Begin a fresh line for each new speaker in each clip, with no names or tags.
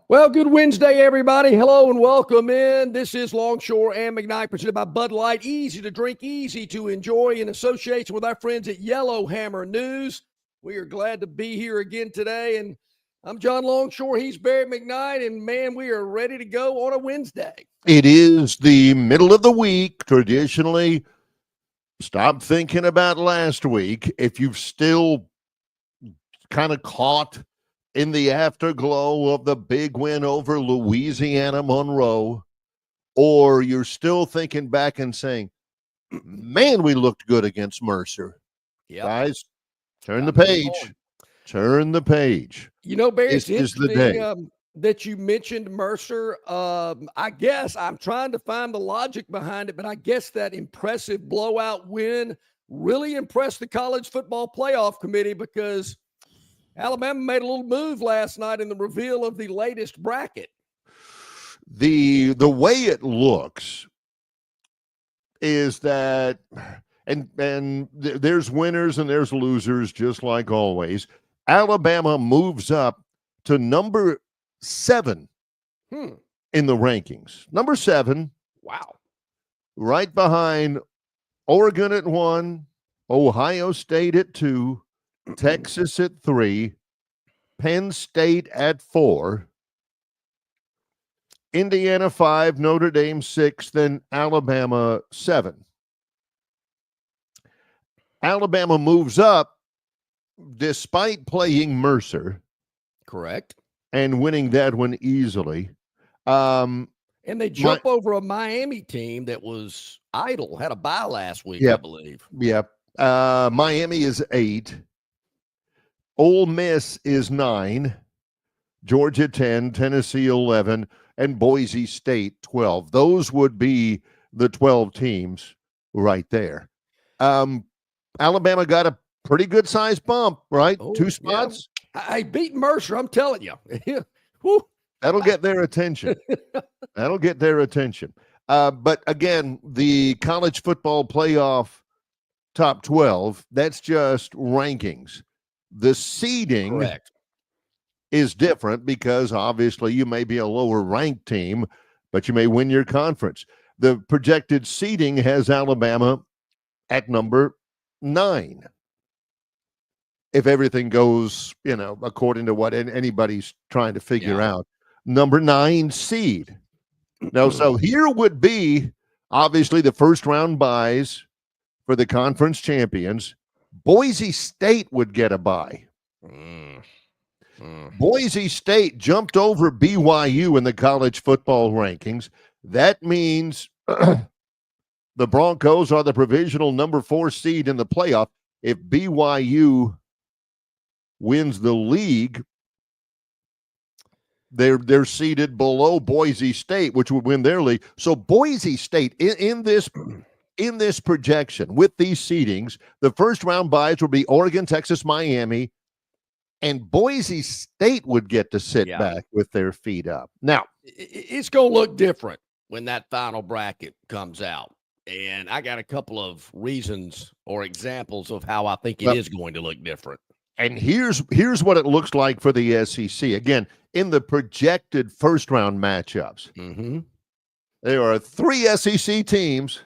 Well, good Wednesday, everybody. Hello and welcome in. This is Longshore and McKnight, presented by Bud Light. Easy to drink, easy to enjoy in association with our friends at Yellowhammer News. We are glad to be here again today. And I'm John Longshore. He's Barry McKnight. And man, we are ready to go on a Wednesday.
It is the middle of the week. Traditionally, stop thinking about last week. If you've still kind of caught in the afterglow of the big win over Louisiana Monroe, or you're still thinking back and saying, man, we looked good against Mercer.
Yep.
Guys, turn the page. Turn the page.
You know, Barry,
This is the day.
That you mentioned Mercer. I guess I'm trying to find the logic behind it, but I guess that impressive blowout win really impressed the college football playoff committee because Alabama made a little move last night in the reveal of the latest bracket.
The way it looks is that, and there's winners and there's losers, just like always. Alabama moves up to number 7 in the rankings. Number 7.
Wow.
Right behind Oregon at 1, Ohio State at 2, Texas at 3, Penn State at 4, Indiana 5, Notre Dame 6, then Alabama 7. Alabama moves up despite playing Mercer.
Correct.
And winning that one easily.
And they jump over a Miami team that was idle, had a bye last week, I believe.
Yep. Miami is 8. Ole Miss is 9. Georgia 10, Tennessee 11, and Boise State 12. Those would be the 12 teams right there. Alabama got a pretty good size bump, right? 2 spots.
Yeah. I beat Mercer, I'm telling you.
That'll get their attention. That'll get their attention. But again, the college football playoff top 12, that's just rankings. The seeding is different because obviously you may be a lower ranked team, but you may win your conference. The projected seeding has Alabama at number 9. If everything goes, according to what anybody's trying to figure out. Number 9 seed. Now, so here would be obviously the first round buys for the conference champions. Boise State would get a bye. Boise State jumped over BYU in the college football rankings. That means the Broncos are the provisional number 4 seed in the playoff. If BYU wins the league, they're seated below Boise State, which would win their league. So Boise State in this projection with these seedings, the first round buys would be Oregon, Texas, Miami, and Boise State would get to sit back with their feet up. Now,
it's going to look different when that final bracket comes out. And I got a couple of reasons or examples of how I think it is going to look different.
And here's what it looks like for the SEC. Again, in the projected first round matchups, there are 3 SEC teams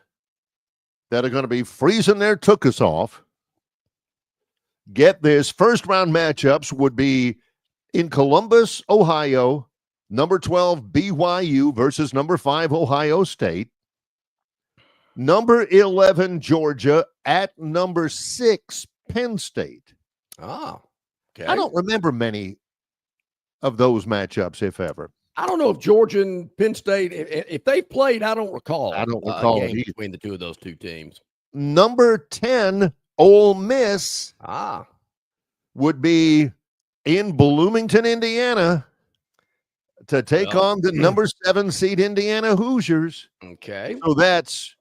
that are going to be freezing their tuchus off. Get this, first round matchups would be in Columbus, Ohio, number 12 BYU versus number 5 Ohio State. Number 11 Georgia at number 6 Penn State.
Oh, okay.
I don't remember many of those matchups, if ever.
I don't know if Georgia and Penn State, if they played, I don't recall.
I don't recall
a game between the two of those two teams.
Number 10, Ole Miss would be in Bloomington, Indiana, to take on the number 7 seed Indiana Hoosiers.
Okay.
So that's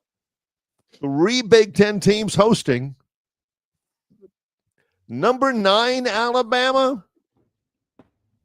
3 Big Ten teams hosting. Number 9, Alabama,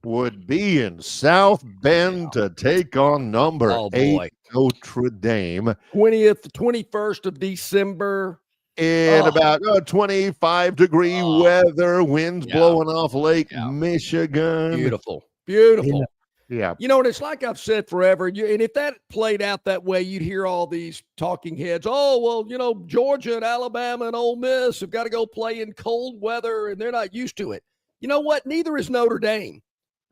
would be in South Bend to take on number 8, Notre Dame.
20th, 21st of December.
In about 25-degree weather, winds blowing off Lake Michigan.
Beautiful. Beautiful.
Yeah.
You know, and it's like I've said forever. And if that played out that way, you'd hear all these talking heads. Oh, well, you know, Georgia and Alabama and Ole Miss have got to go play in cold weather, and they're not used to it. You know what? Neither is Notre Dame.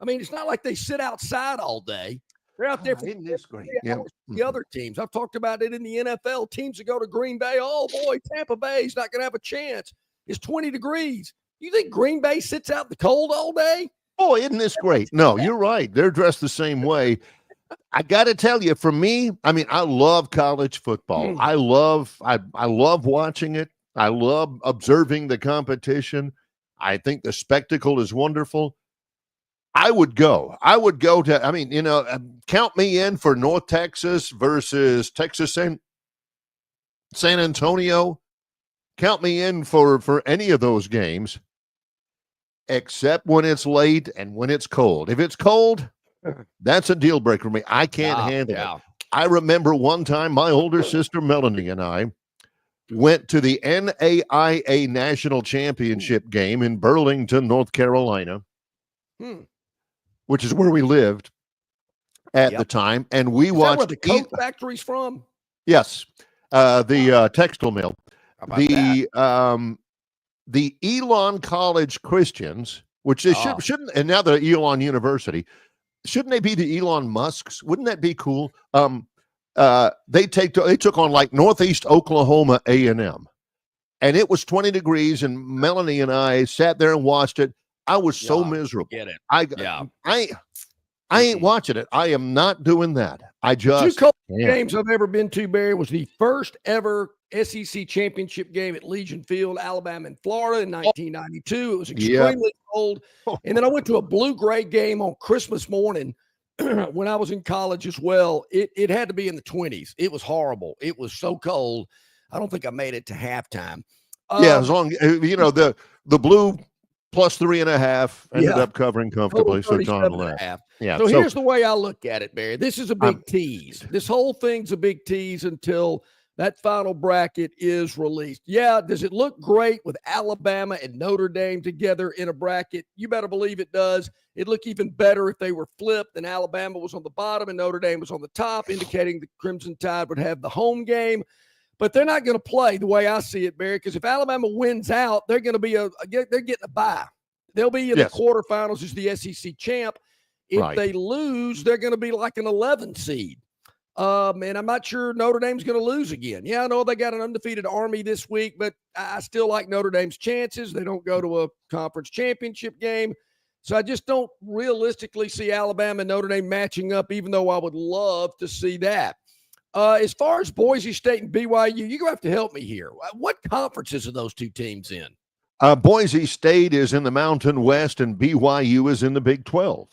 I mean, it's not like they sit outside all day. They're out there for
isn't this great?
the other teams. I've talked about it in the NFL. Teams that go to Green Bay, oh, boy, Tampa Bay's not going to have a chance. It's 20 degrees. You think Green Bay sits out in the cold all day?
Boy, isn't this great? No, you're right. They're dressed the same way. I got to tell you, for me, I mean, I love college football. I love watching it. I love observing the competition. I think the spectacle is wonderful. I would go to, I mean, you know, count me in for North Texas versus Texas San Antonio. Count me in for any of those games, except when it's late and when it's cold. If it's cold, that's a deal breaker for me. I can't handle it. I remember one time my older sister Melanie and I went to the NAIA National Championship game in Burlington, North Carolina, which is where we lived at the time. And we watched
where the Coke factory's from.
Yes. The textile mill. The Elon College Christians, which they shouldn't, and now the Elon University, shouldn't they be the Elon Musks? Wouldn't that be cool? They took on like Northeast Oklahoma A&M, and it was 20 degrees, and Melanie and I sat there and watched it. I was so miserable.
Get it?
I ain't watching it. I am not doing that. I just
2 cold games I've ever been to, Barry, was the first ever SEC championship game at Legion Field, Alabama and Florida in 1992. It was extremely cold. And then I went to a blue-gray game on Christmas morning when I was in college as well. It had to be in the 20s. It was horrible. It was so cold. I don't think I made it to halftime.
As long you know the blue plus 3.5 ended up covering comfortably. So John left. Yeah.
So here's the way I look at it, Barry. This is a big tease. This whole thing's a big tease until that final bracket is released. Yeah, does it look great with Alabama and Notre Dame together in a bracket? You better believe it does. It'd look even better if they were flipped and Alabama was on the bottom and Notre Dame was on the top, indicating the Crimson Tide would have the home game. But they're not going to play the way I see it, Barry, because if Alabama wins out, they're going to be they're getting a bye. They'll be in the quarterfinals as the SEC champ. If they lose, they're going to be like an 11 seed. And I'm not sure Notre Dame's going to lose again. Yeah, I know they got an undefeated Army this week, but I still like Notre Dame's chances. They don't go to a conference championship game. So I just don't realistically see Alabama and Notre Dame matching up, even though I would love to see that. As far as Boise State and BYU, you're going to have to help me here. What conferences are those two teams in?
Boise State is in the Mountain West and BYU is in the Big 12.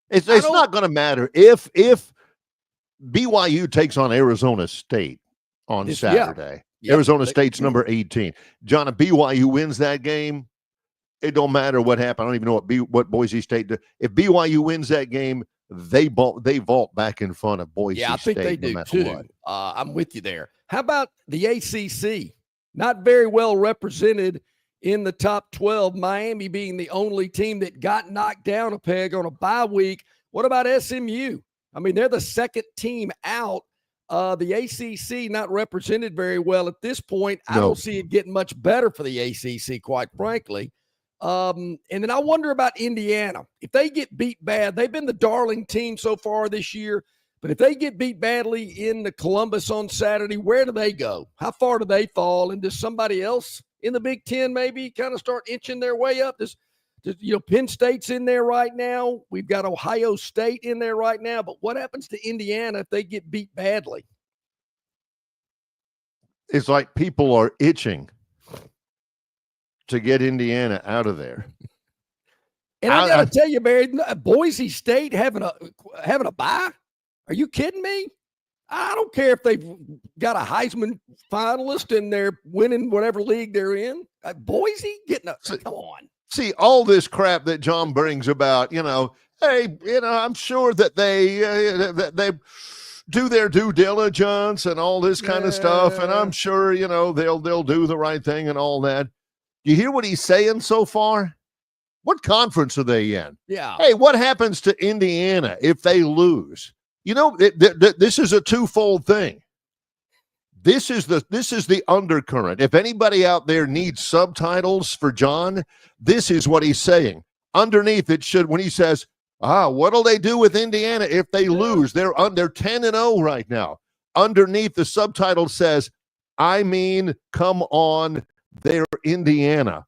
It's not going to matter if BYU takes on Arizona State on Saturday. Arizona State's number 18. John, if BYU wins that game, it don't matter what happened. I don't even know what Boise State did. If BYU wins that game, they vault back in front of Boise State.
Yeah, I think they do too. I'm with you there. How about the ACC? Not very well represented in the top 12, Miami being the only team that got knocked down a peg on a bye week. What about SMU? I mean, they're the second team out. The ACC not represented very well at this point. I don't see it getting much better for the ACC, quite frankly. And then I wonder about Indiana. If they get beat bad, they've been the darling team so far this year. But if they get beat badly in the Columbus on Saturday, where do they go? How far do they fall? And does somebody else in the Big Ten maybe kind of start inching their way up? Does Penn State's in there right now. We've got Ohio State in there right now. But what happens to Indiana if they get beat badly?
It's like people are itching to get Indiana out of there.
And I got to tell you, Barry, Boise State having a bye? Are you kidding me? I don't care if they've got a Heisman finalist and they're winning whatever league they're in. Boise getting come on.
See, all this crap that John brings about, hey, I'm sure that they do their due diligence and all this kind of stuff, and I'm sure, they'll do the right thing and all that. You hear what he's saying so far? What conference are they in?
Yeah.
Hey, what happens to Indiana if they lose? You know, this is a twofold thing. This is the undercurrent. If anybody out there needs subtitles for John, this is what he's saying. Underneath it should, when he says, what'll they do with Indiana if they lose? They're 10-0 right now. Underneath the subtitle says, I mean, come on, they're Indiana.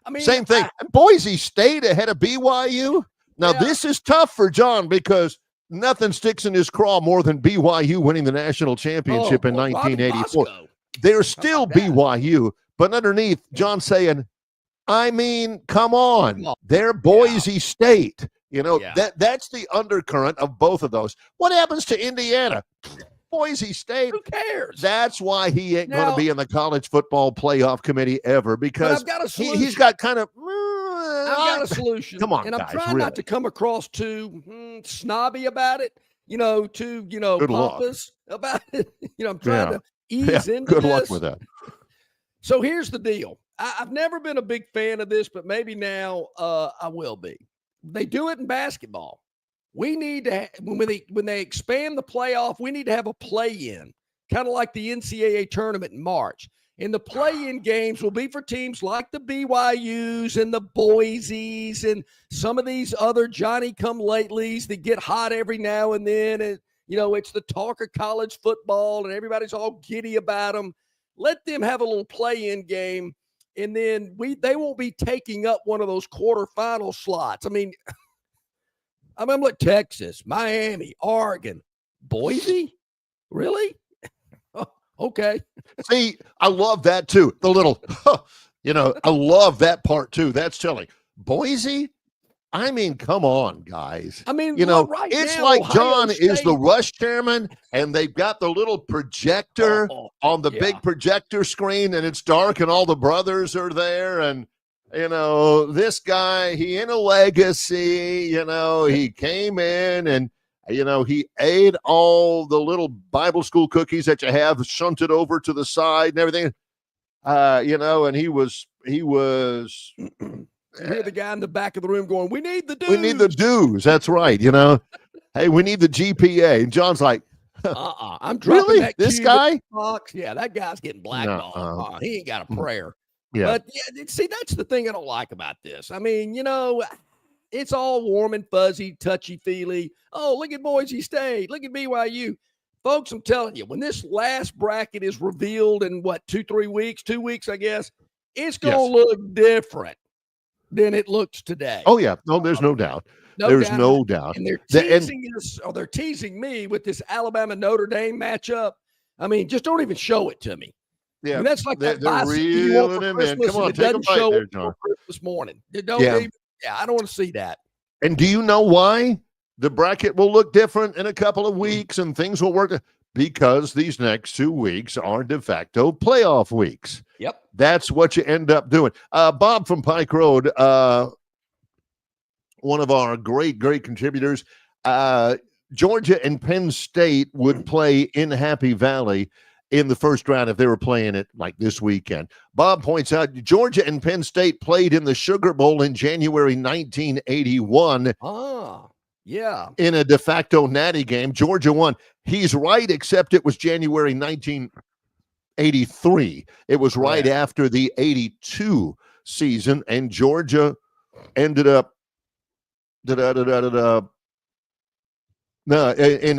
I mean,
same thing. Boise State ahead of BYU. Now, this is tough for John because nothing sticks in his craw more than BYU winning the national championship in 1984. They're still BYU, but underneath, John's saying, I mean, come on, they're Boise State. You know, that's the undercurrent of both of those. What happens to Indiana? Boise State.
Who cares?
That's why he ain't going to be in the college football playoff committee ever, because
I've got a solution.
He's got kind of.
I've got a solution.
Come on,
and I'm
guys,
trying
really.
not to come across too snobby about it. Too pompous about it. I'm trying to ease into
Good
this.
luck with that.
So here's the deal. I've never been a big fan of this, but maybe now I will be. They do it in basketball. We need to, when they expand the playoff, we need to have a play-in, kind of like the NCAA tournament in March. And the play-in games will be for teams like the BYUs and the Boise's and some of these other Johnny-come-latelys that get hot every now and then. And, it's the talk of college football, and everybody's all giddy about them. Let them have a little play-in game, and then they won't be taking up one of those quarterfinal slots. I mean, like Texas, Miami, Oregon, Boise? Really? Oh, okay.
See, I love that too. The little, I love that part too. That's telling. Boise? I mean, come on, guys.
I mean, right
it's
now,
like
Ohio
John
State
is the rush chairman, and they've got the little projector on the big projector screen, and it's dark, and all the brothers are there, and this guy, he in a legacy, he came in and, he ate all the little Bible school cookies that you have shunted over to the side and everything, and he was.
You hear the guy in the back of the room going, we need the dues.
We need the dues. That's right. Hey, we need the GPA. And John's like,
I'm dropping
really?
that
This guy?
Box. Yeah, that guy's getting blackballed. He ain't got a prayer.
Yeah.
But see, that's the thing I don't like about this. I mean, it's all warm and fuzzy, touchy-feely. Oh, look at Boise State. Look at BYU. Folks, I'm telling you, when this last bracket is revealed in 2 weeks, I guess, it's going to look different than it looks today.
Oh, yeah. No, there's no doubt. There's no doubt.
And they're teasing us, or they're teasing me with this Alabama-Notre Dame matchup. I mean, just don't even show it to me.
Yeah,
I mean, that's like
they're
that
reeling him in. Come on, take a bite there, John.
Christmas morning. I don't want to see that.
And do you know why the bracket will look different in a couple of weeks and things will work? Because these next 2 weeks are de facto playoff weeks.
Yep.
That's what you end up doing. Bob from Pike Road, one of our great contributors, Georgia and Penn State would play in Happy Valley in the first round if they were playing it like this weekend. Bob points out Georgia and Penn State played in the Sugar Bowl in January 1981.
Yeah.
In a de facto natty game. Georgia won. He's right, except it was January 1983. It was right after the 82 season, and Georgia ended up in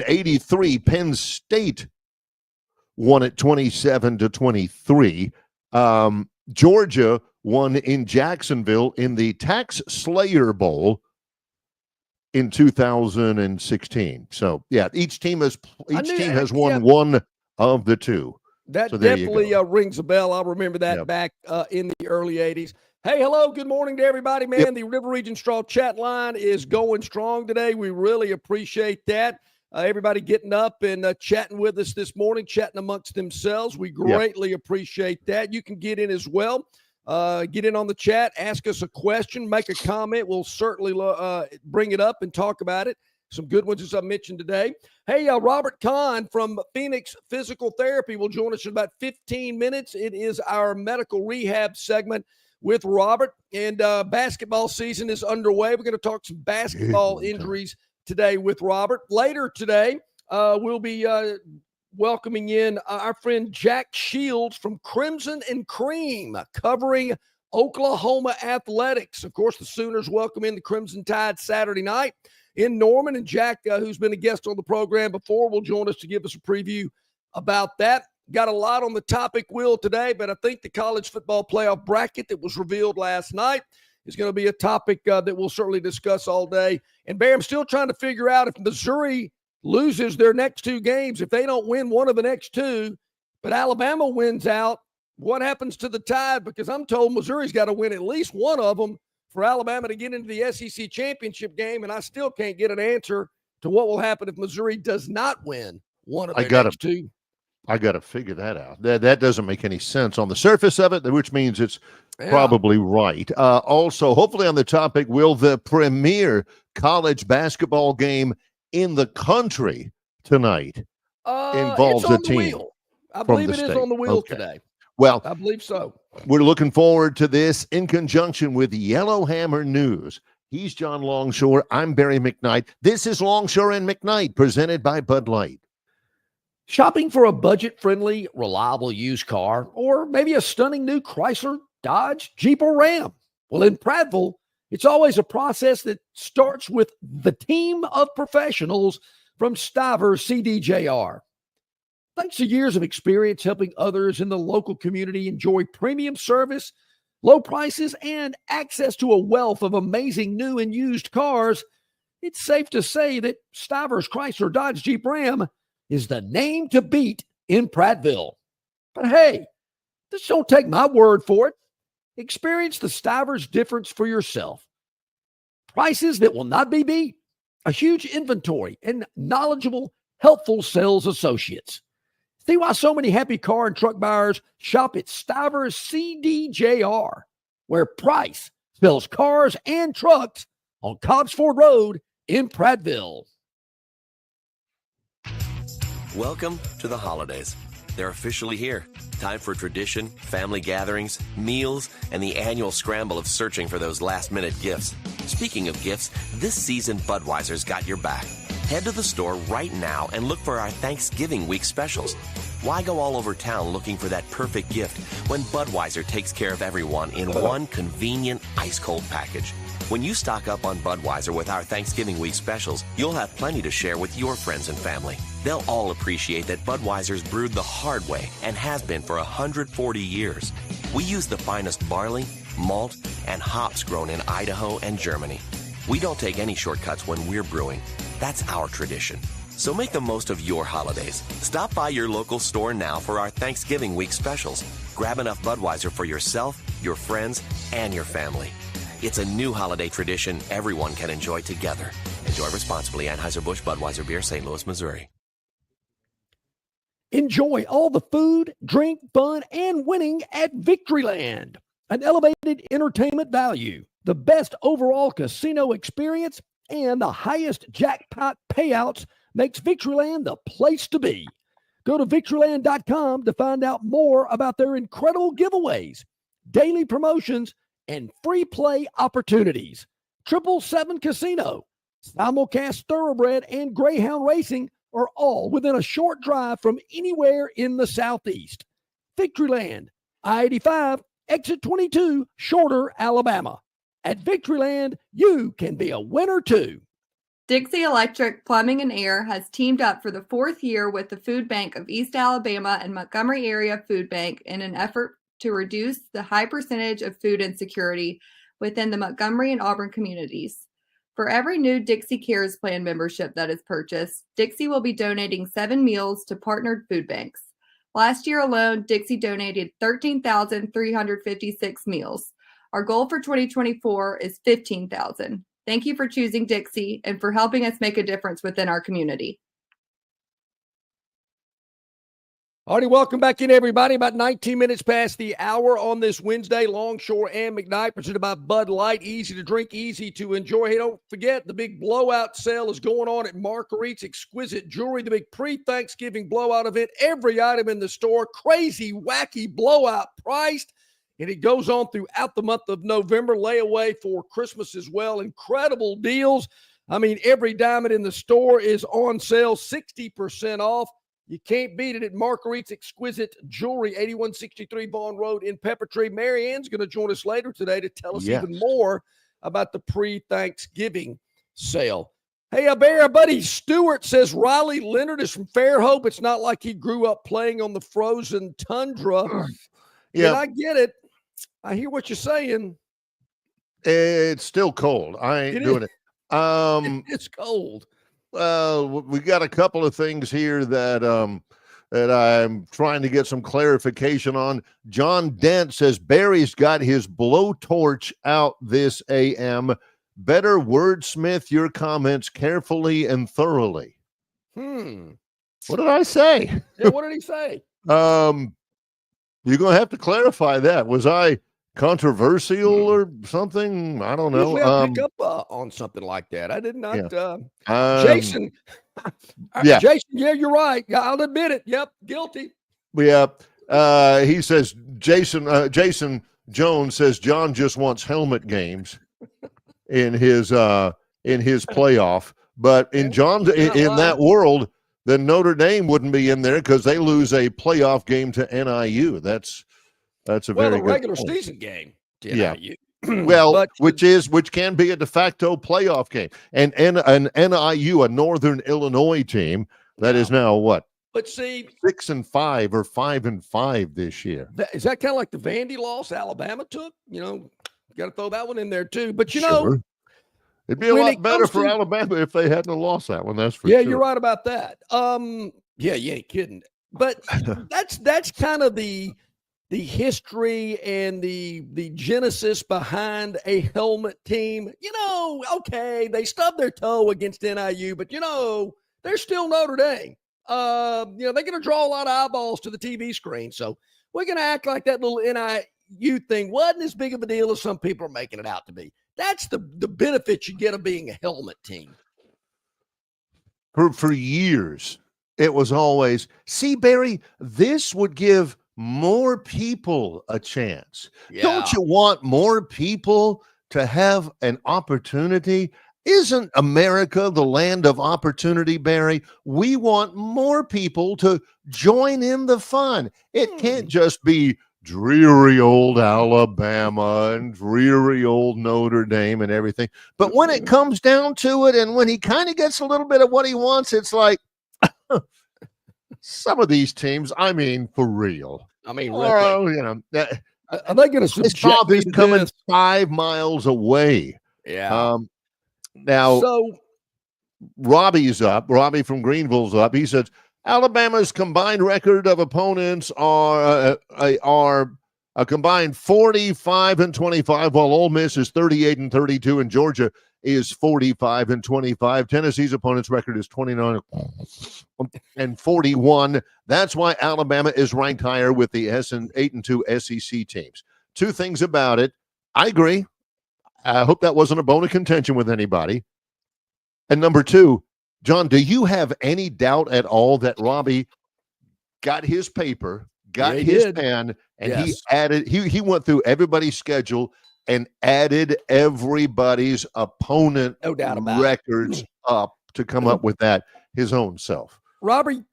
83. Penn State won it 27-23. Georgia won in Jacksonville in the Tax Slayer Bowl in 2016. So each team has won one of the two.
That definitely rings a bell. I'll remember that back in the early 80s. Hey, hello, good morning to everybody, man. The River Region Straw chat line is going strong today. We really appreciate that. Everybody getting up and chatting with us this morning, chatting amongst themselves. We greatly appreciate that. You can get in as well. Get in on the chat, ask us a question, make a comment. We'll certainly bring it up and talk about it. Some good ones, as I mentioned today. Hey, Robert Kahn from Phoenix Physical Therapy will join us in about 15 minutes. It is our medical rehab segment. with Robert. And basketball season is underway. We're going to talk some basketball injuries today with Robert. Later today, we'll be welcoming in our friend Jack Shields from Crimson and Cream, covering Oklahoma athletics. Of course, the Sooners welcome in the Crimson Tide Saturday night in Norman, and Jack, who's been a guest on the program before, will join us to give us a preview about that. Got a lot on the topic wheel today, but I think the college football playoff bracket that was revealed last night is going to be a topic that we'll certainly discuss all day. And Bear, I'm still trying to figure out if Missouri loses their next two games, if they don't win one of the next two, but Alabama wins out, what happens to the Tide? Because I'm told Missouri's got to win at least one of them for Alabama to get into the SEC championship game, and I still can't get an answer to what will happen if Missouri does not win one of their next two.
I got to figure that out. That doesn't make any sense on the surface of it, which means it's probably right. Also, hopefully on the topic, will the premier college basketball game in the country tonight involves a team?
I believe it is on the wheel today.
Well,
I believe so.
We're looking forward to this in conjunction with Yellowhammer News. He's John Longshore. I'm Barry McKnight. This is Longshore and McKnight, presented by Bud Light.
Shopping for a budget-friendly, reliable used car, or maybe a stunning new Chrysler, Dodge, Jeep, or Ram? Well, in Prattville, it's always a process that starts with the team of professionals from Stiver CDJR. Thanks to years of experience helping others in the local community enjoy premium service, low prices, and access to a wealth of amazing new and used cars, it's safe to say that Stiver's Chrysler, Dodge, Jeep, Ram is the name to beat in Prattville. But hey, just don't take my word for it. Experience the Stiver's difference for yourself. Prices that will not be beat, a huge inventory, and knowledgeable, helpful sales associates. See why so many happy car and truck buyers shop at Stiver's CDJR, where price sells cars and trucks on Cobbs Ford Road in Prattville.
Welcome to the holidays. They're officially here. Time for tradition, family gatherings, meals, and the annual scramble of searching for those last-minute gifts. Speaking of gifts, this season Budweiser's got your back. Head to the store right now and look for our Thanksgiving week specials. Why go all over town looking for that perfect gift when Budweiser takes care of everyone in one convenient ice-cold package? When you stock up on Budweiser with our Thanksgiving week specials, you'll have plenty to share with your friends and family. They'll all appreciate that Budweiser's brewed the hard way and has been for 140 years. We use the finest barley, malt, and hops grown in Idaho and Germany. We don't take any shortcuts when we're brewing. That's our tradition. So make the most of your holidays. Stop by your local store now for our Thanksgiving week specials. Grab enough Budweiser for yourself, your friends, and your family. It's a new holiday tradition everyone can enjoy together. Enjoy responsibly. Anheuser-Busch Budweiser Beer, St. Louis, Missouri.
Enjoy all the food, drink, fun, and winning at Victoryland. An elevated entertainment value, the best overall casino experience, and the highest jackpot payouts makes Victoryland the place to be. Go to Victoryland.com to find out more about their incredible giveaways, daily promotions, and free play opportunities. 777 Casino, simulcast Thoroughbred, and Greyhound Racing are all within a short drive from anywhere in the Southeast. Victoryland, I-85, exit 22, Shorter, Alabama. At Victoryland, you can be a winner too.
Dixie Electric Plumbing and Air has teamed up for the 4th year with the Food Bank of East Alabama and Montgomery Area Food Bank in an effort to reduce the high percentage of food insecurity within the Montgomery and Auburn communities. For every new Dixie Cares Plan membership that is purchased, Dixie will be donating 7 meals to partnered food banks. Last year alone, Dixie donated 13,356 meals. Our goal for 2024 is 15,000. Thank you for choosing Dixie and for helping us make a difference within our community.
Alrighty, welcome back in, everybody. About 19 minutes past the hour on this Wednesday. Longshore and McKnight, presented by Bud Light. Easy to drink, easy to enjoy. Hey, don't forget, the big blowout sale is going on at Marguerite's Exquisite Jewelry, the big pre-Thanksgiving blowout event. Every item in the store, crazy, wacky blowout priced. and it goes on throughout the month of November. Layaway for Christmas as well. Incredible deals. I mean, every diamond in the store is on sale, 60% off. You can't beat it at Marguerite's Exquisite Jewelry, 8163 Vaughn Road in Peppertree. Mary Ann's going to join us later today to tell us even more about the pre-Thanksgiving sale. Hey, our buddy Stewart says Riley Leonard is from Fairhope. It's not like he grew up playing on the frozen tundra. Yeah, and I get it. I hear what you're saying.
It's still cold. I ain't doing it.
It's cold.
We got a couple of things here that I'm trying to get some clarification on. John Dent says Barry's got his blowtorch out this AM. Better wordsmith your comments carefully and thoroughly. What did I say?
Yeah, what did he say?
You're going to have to clarify that. Was I controversial or something? I don't know.
I pick up on something like that. I did not. Jason. Jason. Yeah, you're right. I'll admit it. Yep, guilty.
Yeah. He says Jason Jones says John just wants helmet games in his playoff, but in John's in that world, then Notre Dame wouldn't be in there because they lose a playoff game to NIU. That's a very good
regular
point.
Season game to NIU.
Well, which can be a de facto playoff game, and an NIU, a Northern Illinois team that is now what?
But see,
6-5 or 5-5 this year.
Is that kind of like the Vandy loss Alabama took? You know, got to throw that one in there too. But you know,
it'd be a lot better for Alabama if they hadn't lost that one. That's for
sure.
You're
right about that. Yeah, you ain't kidding. But that's kind of the history and the genesis behind a helmet team. You know, okay, they stubbed their toe against NIU, but you know, they're still Notre Dame. You know, they're going to draw a lot of eyeballs to the TV screen. So we're going to act like that little NIU thing wasn't as big of a deal as some people are making it out to be. That's the benefit you get of being a helmet team.
For years, it was always, see, Barry, this would give more people a chance. Yeah. Don't you want more people to have an opportunity? Isn't America the land of opportunity, Barry? We want more people to join in the fun. It can't just be dreary old Alabama and dreary old Notre Dame and everything. But when it comes down to it, and when he kind of gets a little bit of what he wants, it's like, some of these teams, I mean, for real.
I mean, really.
You know,
are they going to subject me to
coming
this?
5 miles away?
Yeah.
Now, Robbie's up. Robbie from Greenville's up. He says Alabama's combined record of opponents are a combined 45-25, while Ole Miss is 38-32, and Georgia is 45-25. Tennessee's opponent's record is 29-41. That's why Alabama is ranked higher with the 8-2 SEC teams. Two things about it. I agree. I hope that wasn't a bone of contention with anybody. And number two, John, do you have any doubt at all that Robbie got his paper, got his pen, and he went through everybody's schedule and added everybody's opponent records up to come up with that his own self?
Robbie,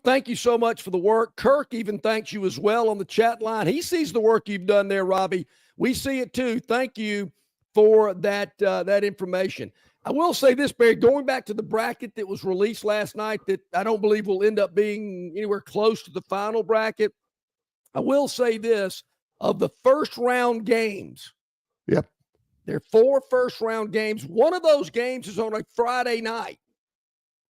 thank you so much for the work. Kirk even thanks you as well on the chat line. He sees the work you've done there, Robbie. We see it too. Thank you for that information. I will say this, Barry, going back to the bracket that was released last night that I don't believe will end up being anywhere close to the final bracket. I will say this, of the first round games.
Yep.
There are 4 first round games. One of those games is on a Friday night.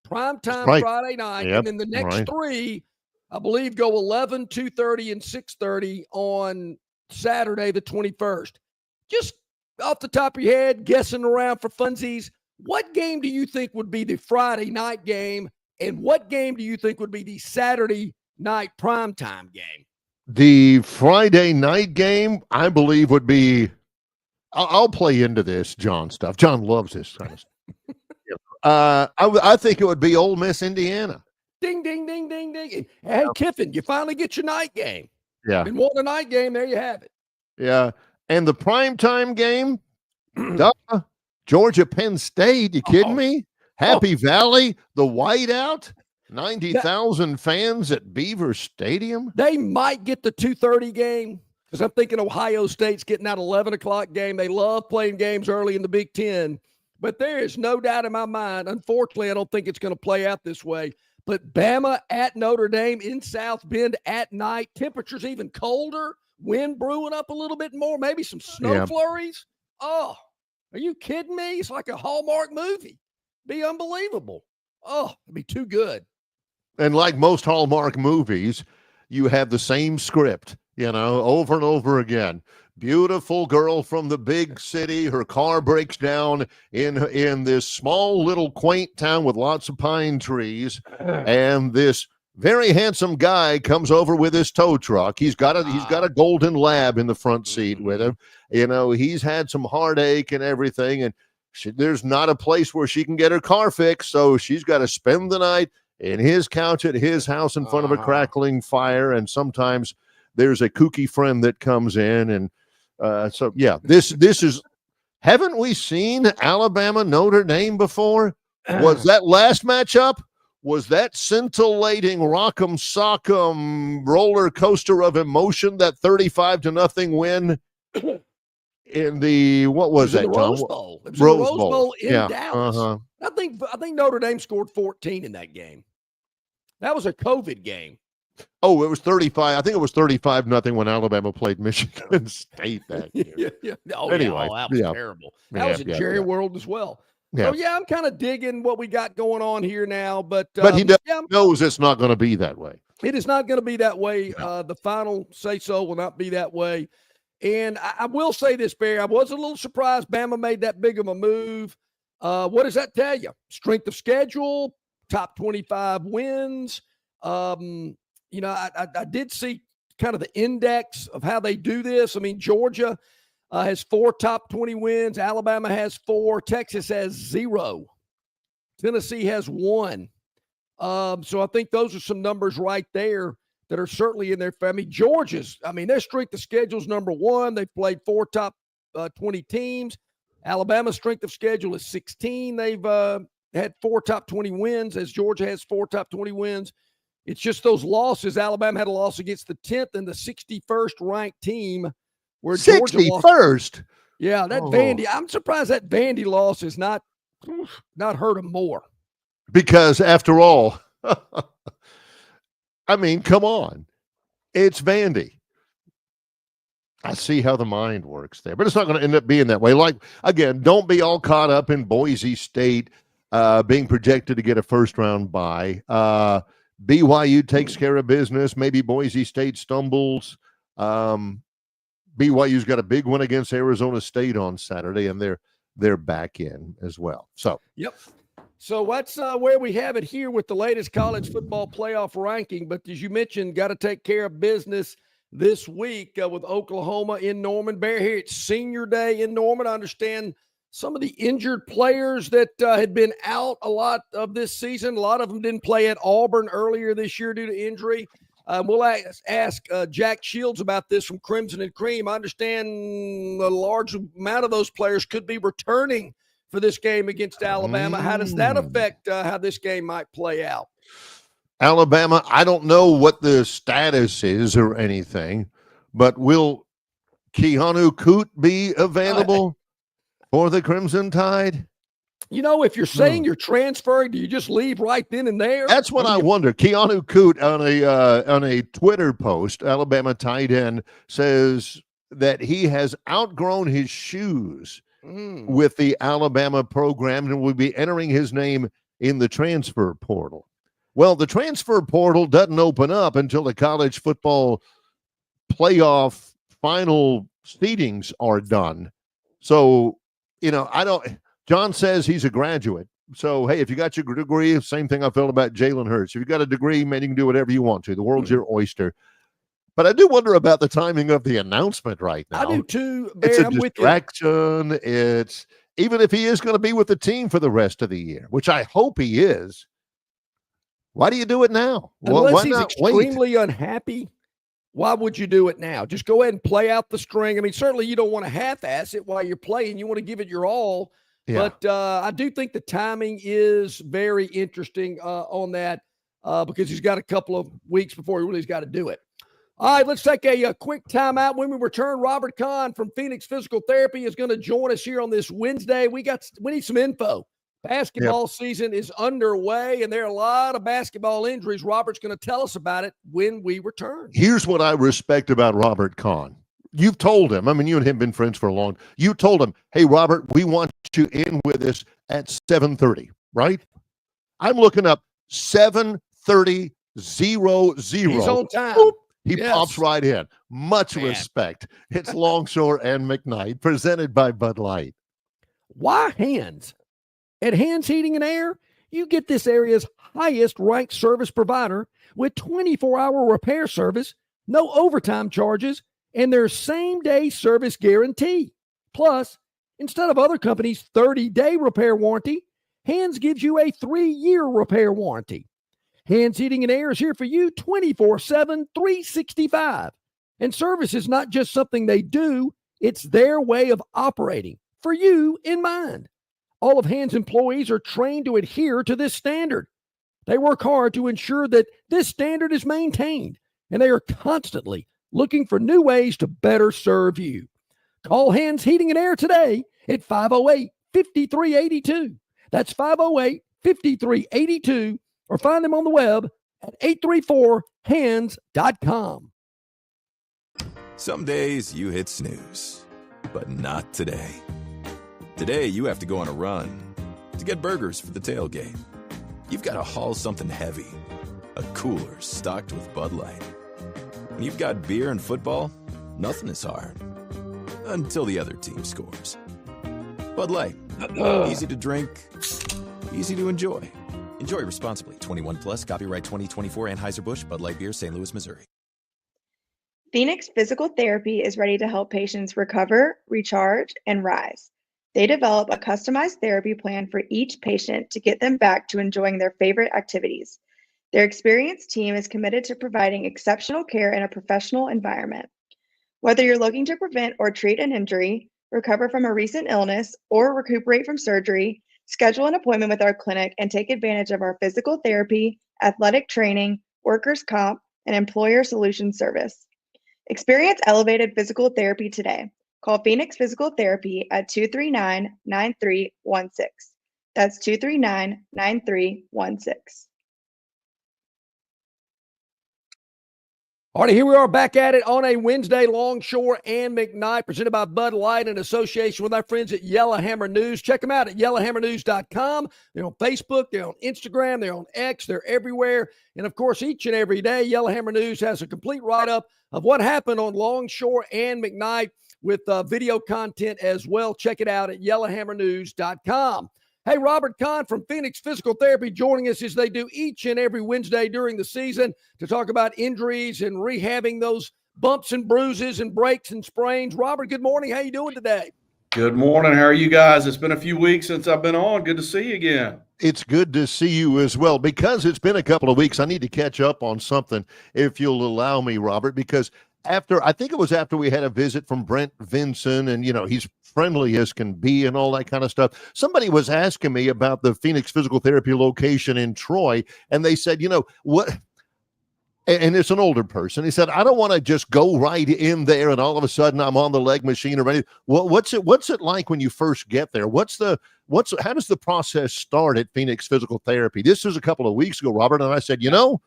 Primetime Friday night.
Yep.
And then the next 3, I believe, go 11, 2:30, and 6:30 on Saturday, the 21st. Just off the top of your head, guessing around for funsies, what game do you think would be the Friday night game, and what game do you think would be the Saturday night primetime game?
The Friday night game, I believe, would be – I'll play into this John stuff. John loves this kind of stuff. I think it would be Ole Miss, Indiana.
Ding, ding, ding, ding, ding. Hey, Kiffin, you finally get your night game.
Yeah.
Been wanting a night game. There you have it.
Yeah. And the primetime game, duh, Georgia Penn State. You kidding me? Happy Valley, the whiteout, 90,000 fans at Beaver Stadium.
They might get the 2:30 game because I'm thinking Ohio State's getting that 11 o'clock game. They love playing games early in the Big Ten. But there is no doubt in my mind, unfortunately, I don't think it's going to play out this way. But Bama at Notre Dame in South Bend at night, temperatures even colder, wind brewing up a little bit more, maybe some snow flurries. Oh, are you kidding me? It's like a Hallmark movie. Be unbelievable. Oh, it'd be too good.
And like most Hallmark movies, you have the same script, over and over again. Beautiful girl from the big city. Her car breaks down in this small little quaint town with lots of pine trees. And this very handsome guy comes over with his tow truck. He's got a golden lab in the front seat with him. He's had some heartache and everything. And there's not a place where she can get her car fixed. So she's got to spend the night in his couch at his house in front of a crackling fire. And sometimes there's a kooky friend that comes in. And this is, haven't we seen Alabama Notre Dame before? Was that last matchup? Was that scintillating rock'em sock'em roller coaster of emotion, that 35-0 win in the, what was that,
the Rose Bowl. It was
Rose
the Rose Bowl in
yeah.
Dallas. I think Notre Dame scored 14 in that game. That was a COVID game.
Oh, it was 35. I think it was 35-0 when Alabama played Michigan State that year.
Oh,
anyway,
that was terrible. That was a Jerry World as well. So, I'm kind of digging what we got going on here now. But
he knows it's not going to be that way.
It is not going to be that way. The final say-so will not be that way. And I will say this, Barry, I was a little surprised Bama made that big of a move. What does that tell you? Strength of schedule, top 25 wins. I did see kind of the index of how they do this. I mean, Georgia has 4 top 20 wins. Alabama has 4. Texas has 0. Tennessee has 1. So I think those are some numbers right there that are certainly in their family. Their strength of schedule is number 1. They've played 4 top 20 teams. Alabama's strength of schedule is 16. They've had 4 top 20 wins, as Georgia has 4 top 20 wins. It's just those losses. Alabama had a loss against the 10th and the 61st ranked team. Where
61st?
Yeah, that Vandy. I'm surprised that Vandy loss has not hurt them more.
Because after all, I mean, come on. It's Vandy. I see how the mind works there, but it's not going to end up being that way. Like, again, don't be all caught up in Boise State being projected to get a first-round bye. BYU takes care of business. Maybe Boise State stumbles. BYU's got a big one against Arizona State on Saturday, and they're back in as well. So,
yep. So that's where we have it here with the latest college football playoff ranking. But as you mentioned, got to take care of business this week with Oklahoma in Norman. Bear, here it's senior day in Norman. I understand some of the injured players that had been out a lot of this season. A lot of them didn't play at Auburn earlier this year due to injury. We'll ask Jack Shields about this from Crimson and Cream. I understand a large amount of those players could be returning for this game against Alabama. How does that affect how this game might play out?
Alabama, I don't know what the status is or anything, but will Keanu Coote be available for the Crimson Tide?
If you're saying you're transferring, do you just leave right then and there?
That's what I wonder. Keanu Coote on a Twitter post, Alabama tight end, says that he has outgrown his shoes with the Alabama program and will be entering his name in the transfer portal. Well, the transfer portal doesn't open up until the college football playoff final seedings are done. So, John says he's a graduate. So, hey, if you got your degree, same thing I felt about Jalen Hurts. If you got a degree, man, you can do whatever you want to. The world's your oyster. But I do wonder about the timing of the announcement right now.
I do too.
It's a distraction. It's even if he is going to be with the team for the rest of the year, which I hope he is. Why do you do it now?
Unless he's extremely unhappy why would you do it now? Just go ahead and play out the string. I mean, certainly you don't want to half-ass it while you're playing. You want to give it your all.
Yeah.
But I do think the timing is very interesting on that because he's got a couple of weeks before he really's got to do it. All right, let's take a quick timeout. When we return, Robert Kahn from Phoenix Physical Therapy is going to join us here on this Wednesday. We need some info. Basketball season is underway, and there are a lot of basketball injuries. Robert's going to tell us about it when we return.
Here's what I respect about Robert Kahn. You've told him, I mean, you and him have been friends for a long time. You told him, hey, Robert, we want you in with us at 7:30, right? I'm looking up 7:30:00.
He's on time.
Boop. He pops right in. Much respect. It's Longshore and McKnight, presented by Bud Light.
Why Hands? At Hands Heating and Air, you get this area's highest ranked service provider with 24-hour repair service, no overtime charges, and their same-day service guarantee. Plus, instead of other companies' 30-day repair warranty, Hands gives you a 3-year repair warranty. Hands Heating and Air is here for you 24/7, 365. And service is not just something they do, it's their way of operating, for you in mind. All of Hands employees are trained to adhere to this standard. They work hard to ensure that this standard is maintained, and they are constantly looking for new ways to better serve you. Call Hands Heating and Air today at 508-5382. That's 508-5382, or find them on the web at 834hands.com.
Some days you hit snooze, but not today. Today you have to go on a run to get burgers for the tailgate. You've got to haul something heavy, a cooler stocked with Bud Light. When you've got beer and football, nothing is hard. Until the other team scores. Bud Light, easy to drink, easy to enjoy. Enjoy responsibly. 21 plus, copyright 2024 Anheuser-Busch, Bud Light Beer, St. Louis, Missouri.
Phoenix Physical Therapy is ready to help patients recover, recharge, and rise. They develop a customized therapy plan for each patient to get them back to enjoying their favorite activities. Their experienced team is committed to providing exceptional care in a professional environment. Whether you're looking to prevent or treat an injury, recover from a recent illness, or recuperate from surgery, schedule an appointment with our clinic and take advantage of our physical therapy, athletic training, workers' comp, and employer solutions service. Experience elevated physical therapy today. Call Phoenix Physical Therapy at 239-9316. That's 239-9316.
All right, here we are back at it on a Wednesday, Longshore and McKnight, presented by Bud Light in association with our friends at Yellowhammer News. Check them out at yellowhammernews.com. They're on Facebook, they're on Instagram, they're on X, they're everywhere. And, of course, each and every day, Yellowhammer News has a complete write-up of what happened on Longshore and McKnight with video content as well. Check it out at yellowhammernews.com. Hey, Robert Kahn from Phoenix Physical Therapy joining us as they do each and every Wednesday during the season to talk about injuries and rehabbing those bumps and bruises and breaks and sprains. Robert, good morning. How you doing today?
Good morning. How are you guys? It's been a few weeks since I've been on. Good to see you again.
It's good to see you as well. Because it's been a couple of weeks, I need to catch up on something, if you'll allow me, Robert, because I think it was after we had a visit from Brent Vinson, and, he's friendly as can be and all that kind of stuff. Somebody was asking me about the Phoenix Physical Therapy location in Troy, and they said, what? And it's an older person. He said, I don't want to just go right in there and all of a sudden I'm on the leg machine or anything. What's it like when you first get there? How does the process start at Phoenix Physical Therapy? This was a couple of weeks ago, Robert, and I said, I'll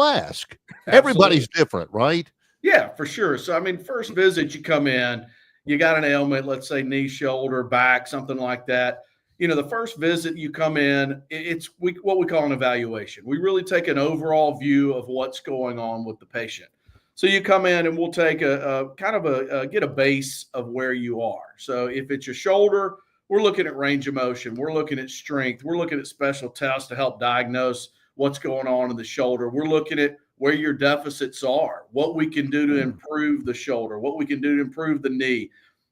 ask.
Absolutely.
Everybody's different, right?
Yeah, for sure. So, first visit, you come in, you got an ailment, let's say knee, shoulder, back, something like that. The first visit you come in, it's what we call an evaluation. We really take an overall view of what's going on with the patient. So you come in and we'll take get a base of where you are. So if it's your shoulder, we're looking at range of motion. We're looking at strength. We're looking at special tests to help diagnose what's going on in the shoulder. We're looking at where your deficits are, what we can do to improve the shoulder, what we can do to improve the knee.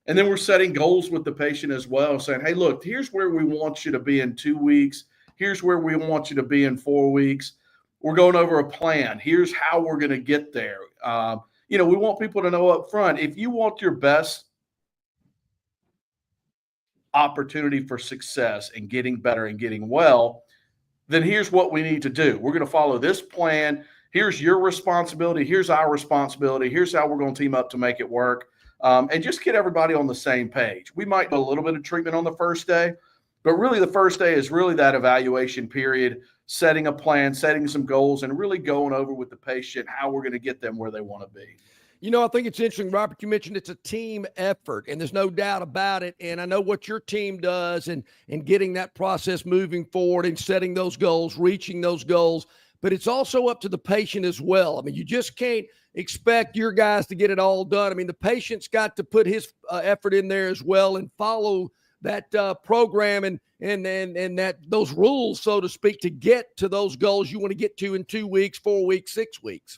And then we're setting goals with the patient as well, saying, hey, look, here's where we want you to be in 2 weeks. Here's where we want you to be in 4 weeks. We're going over a plan. Here's how we're going to get there. We want people to know up front, if you want your best opportunity for success and getting better and getting well, then here's what we need to do. We're going to follow this plan. Here's your responsibility. Here's our responsibility. Here's how we're going to team up to make it work. And just get everybody on the same page. We might do a little bit of treatment on the first day, but really the first day is really that evaluation period, setting a plan, setting some goals, and really going over with the patient how we're going to get them where they want to be.
I think it's interesting, Robert, you mentioned it's a team effort, and there's no doubt about it. And I know what your team does and getting that process moving forward and setting those goals, reaching those goals. But it's also up to the patient as well. I mean, you just can't expect your guys to get it all done. I mean, the patient's got to put his effort in there as well and follow that program and that those rules, so to speak, to get to those goals you want to get to in 2 weeks, 4 weeks, 6 weeks.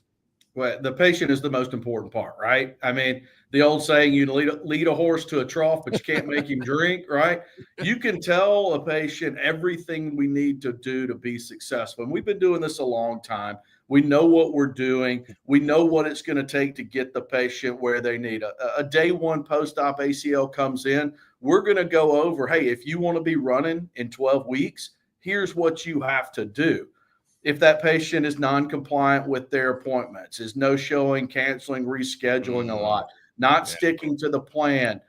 Well, the patient is the most important part, right? I mean, the old saying, you lead a horse to a trough, but you can't make him drink, right? You can tell a patient everything we need to do to be successful. And we've been doing this a long time. We know what we're doing. We know what it's going to take to get the patient where they need. A day one post-op ACL comes in, we're going to go over, hey, if you want to be running in 12 weeks, here's what you have to do. If that patient is non-compliant with their appointments, is no-showing, canceling, rescheduling a lot, not sticking to the plan.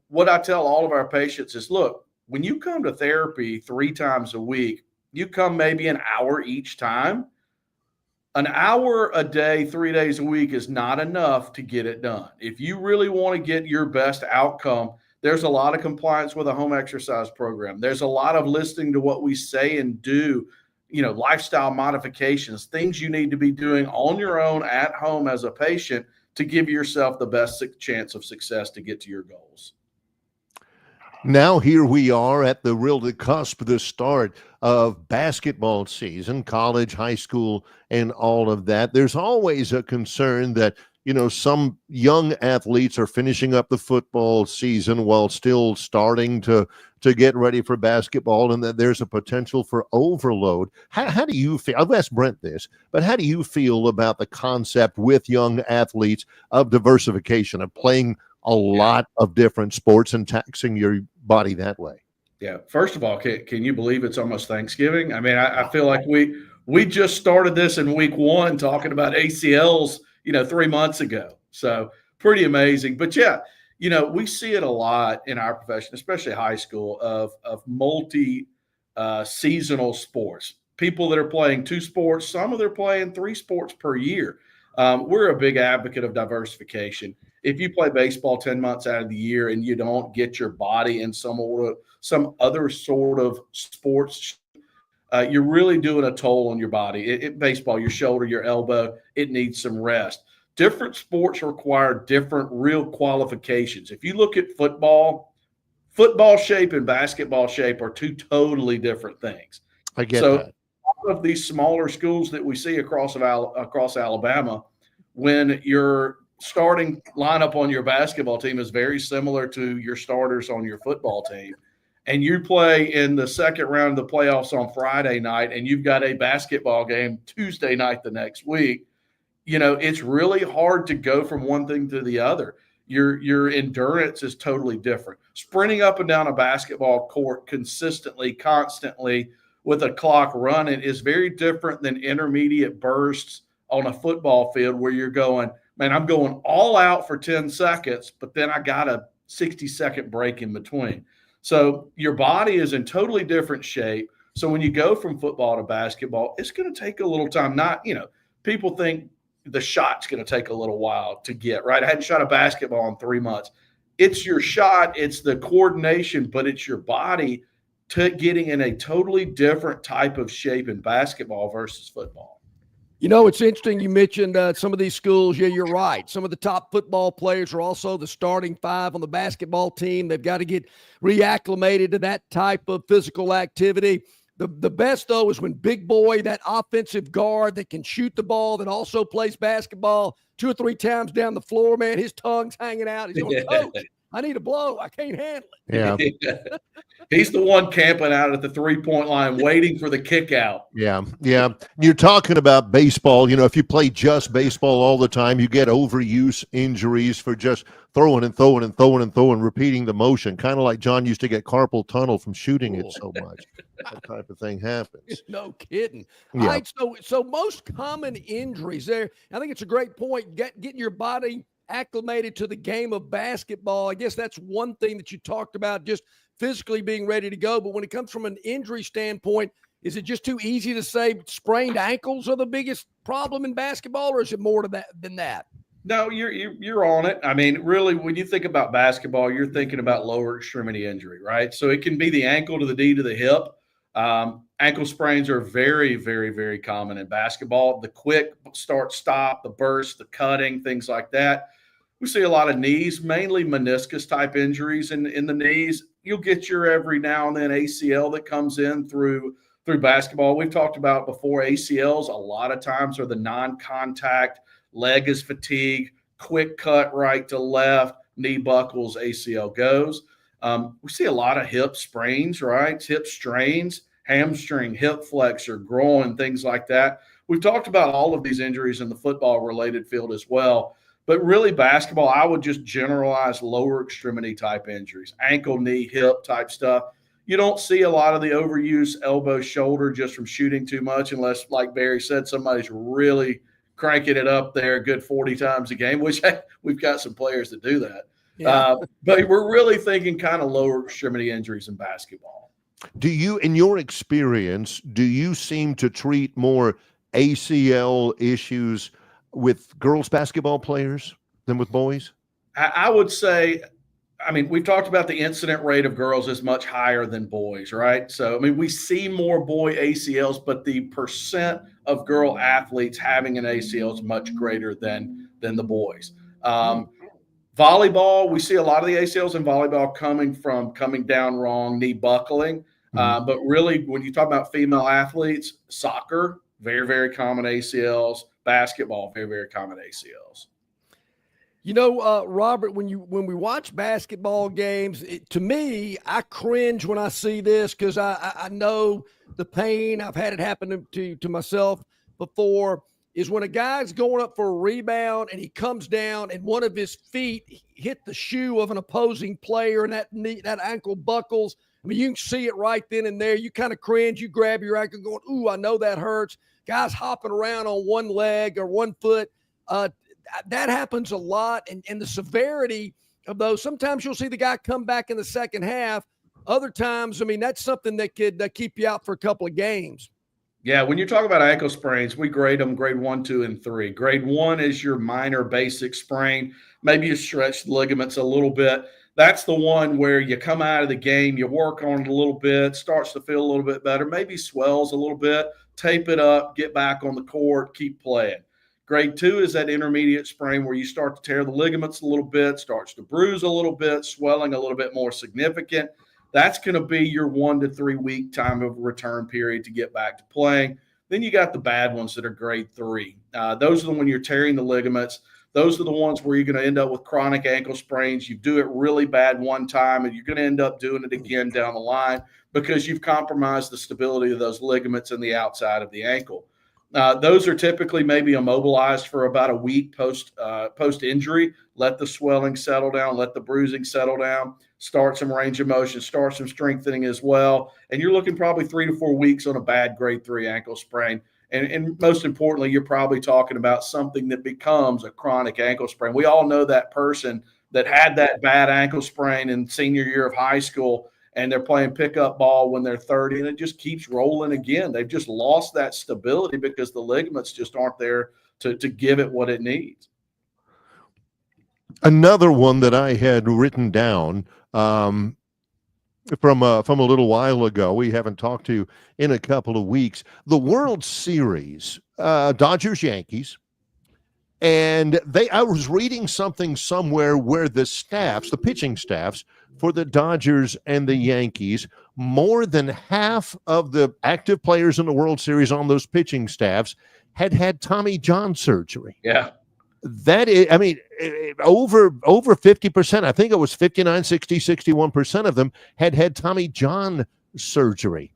What I tell all of our patients is, look, when you come to therapy 3 times a week, you come maybe an hour each time. An hour a day, 3 days a week is not enough to get it done. If you really want to get your best outcome, there's a lot of compliance with a home exercise program. There's a lot of listening to what we say and do, lifestyle modifications, things you need to be doing on your own at home as a patient to give yourself the best chance of success to get to your goals.
Now here we are at the cusp of the start of basketball season, college, high school, and all of that. There's always a concern that, some young athletes are finishing up the football season while still starting to get ready for basketball, and that there's a potential for overload. How do you feel? I've asked Brent this, but how do you feel about the concept with young athletes of diversification, of playing a lot of different sports and taxing your body that way?
Yeah. First of all, can you believe it's almost Thanksgiving? I mean, I feel like we just started this in week 1 talking about ACLs, 3 months ago. So pretty amazing. But yeah, we see it a lot in our profession, especially high school, of multi-seasonal sports. People that are playing 2 sports, some of them are playing 3 sports per year. We're a big advocate of diversification. If you play baseball 10 months out of the year and you don't get your body in some other sort of sports, you're really doing a toll on your body. Baseball, your shoulder, your elbow, it needs some rest. Different sports require different real qualifications. If you look at football shape and basketball shape are 2 totally different things.
I get that.
A lot of these smaller schools that we see across Alabama, when your starting lineup on your basketball team is very similar to your starters on your football team, and you play in the second round of the playoffs on Friday night, and you've got a basketball game Tuesday night the next week, it's really hard to go from one thing to the other. Your endurance is totally different. Sprinting up and down a basketball court consistently, constantly with a clock running is very different than intermediate bursts on a football field where you're going, man, I'm going all out for 10 seconds, but then I got a 60-second break in between. So your body is in totally different shape. So when you go from football to basketball, it's going to take a little time. People think the shot's going to take a little while to get, right? I hadn't shot a basketball in 3 months. It's your shot, it's the coordination, but it's your body getting in a totally different type of shape in basketball versus football.
It's interesting you mentioned some of these schools. Yeah, you're right. Some of the top football players are also the starting 5 on the basketball team. They've got to get reacclimated to that type of physical activity. The best, though, is when Big Boy, that offensive guard that can shoot the ball, that also plays basketball 2 or 3 times down the floor, man, his tongue's hanging out. He's going, Coach, I need a blow. I can't handle it.
Yeah.
He's the one camping out at the 3-point line, waiting for the kick out.
Yeah. You're talking about baseball. If you play just baseball all the time, you get overuse injuries for just throwing and throwing and throwing and throwing, repeating the motion. Kind of like John used to get carpal tunnel from shooting it so much. That type of thing happens.
No kidding.
Yeah.
All right, so most common injuries there. I think it's a great point. Getting your body acclimated to the game of basketball. I guess that's one thing that you talked about, just physically being ready to go. But when it comes from an injury standpoint, is it just too easy to say sprained ankles are the biggest problem in basketball, or is it more to that than that?
No, you're on it. I mean, really, when you think about basketball, you're thinking about lower extremity injury, right? So it can be the ankle to the knee to the hip. Ankle sprains are very, very, very common in basketball. The quick start, stop, the burst, the cutting, things like that. We see a lot of knees, mainly meniscus type injuries in the knees. You'll get your every now and then ACL that comes in through basketball. We've talked about before, ACLs a lot of times are the non-contact, leg is fatigue, quick cut right to left, knee buckles, ACL goes. We see a lot of hip sprains, right? Hip strains, hamstring, hip flexor, groin, things like that. We've talked about all of these injuries in the football-related field as well. But really, basketball, I would just generalize lower extremity type injuries, ankle, knee, hip type stuff. You don't see a lot of the overuse elbow, shoulder just from shooting too much, unless, like Barry said, somebody's really cranking it up there a good 40 times a game, which we've got some players that do that.
Yeah.
But we're really thinking kind of lower extremity injuries in basketball.
Do you, in your experience, do you seem to treat more ACL issues with girls basketball players than with boys?
I would say, I mean, we've talked about the incident rate of girls is much higher than boys, right? So, I mean, we see more boy ACLs, but the percent of girl athletes having an ACL is much greater than the boys. Volleyball, we see a lot of the ACLs in volleyball coming down wrong, knee buckling. But really, when you talk about female athletes, soccer, very, very common ACLs. Basketball, very, very common ACLs.
Robert, when we watch basketball games, to me, I cringe when I see this because I know the pain. I've had it happen to myself before. Is when a guy's going up for a rebound and he comes down and one of his feet hit the shoe of an opposing player and that ankle buckles. I mean, you can see it right then and there. You kind of cringe. You grab your ankle going, ooh, I know that hurts. Guys hopping around on one leg or one foot. That happens a lot. And the severity of those, sometimes you'll see the guy come back in the second half. Other times, I mean, that's something that could keep you out for a couple of games.
Yeah, when you talk about ankle sprains, we grade them grade 1, 2, and 3. Grade 1 is your minor basic sprain. Maybe you stretch the ligaments a little bit. That's the one where you come out of the game, you work on it a little bit, starts to feel a little bit better, maybe swells a little bit, tape it up, get back on the court, keep playing. Grade 2 is that intermediate sprain where you start to tear the ligaments a little bit, starts to bruise a little bit, swelling a little bit more significant. That's going to be your 1 to 3 week time of return period to get back to playing. Then you got the bad ones that are grade 3. Those are the when you're tearing the ligaments. Those are the ones where you're going to end up with chronic ankle sprains. You do it really bad one time, and you're going to end up doing it again down the line because you've compromised the stability of those ligaments in the outside of the ankle. Those are typically maybe immobilized for about a week post injury. Let the swelling settle down, let the bruising settle down, start some range of motion, start some strengthening as well. And you're looking probably 3 to 4 weeks on a bad grade 3 ankle sprain. And most importantly, you're probably talking about something that becomes a chronic ankle sprain. We all know that person that had that bad ankle sprain in senior year of high school, and they're playing pickup ball when they're 30, and it just keeps rolling again. They've just lost that stability because the ligaments just aren't there to give it what it needs.
Another one that I had written down from a little while ago, we haven't talked to in a couple of weeks, the World Series, Dodgers, Yankees. And I was reading something somewhere where the pitching staffs for the Dodgers and the Yankees, more than half of the active players in the World Series on those pitching staffs had Tommy John surgery.
Yeah.
That is, I mean, over 50%. I think it was 59, 60, 61% of them had Tommy John surgery.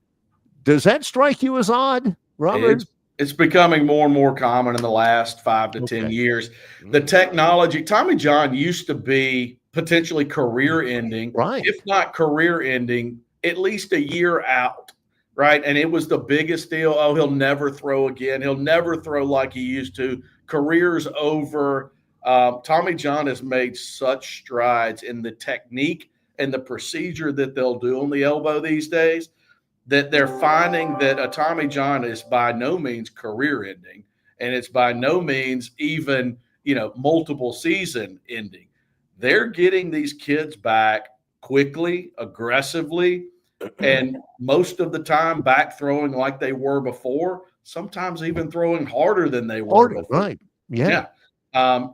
Does that strike you as odd, Robert?
It's becoming more and more common in the last 5 to 10 years. The technology, Tommy John used to be potentially career ending,
right?
If not career ending, at least a year out, right? And it was the biggest deal. Oh, he'll never throw again. He'll never throw like he used to. Career's over. Tommy John has made such strides in the technique and the procedure that they'll do on the elbow these days that they're finding that a Tommy John is by no means career ending, and it's by no means even, multiple season ending. They're getting these kids back quickly, aggressively, and most of the time back throwing like they were before, sometimes even throwing harder than they were before.
Right. Yeah.
The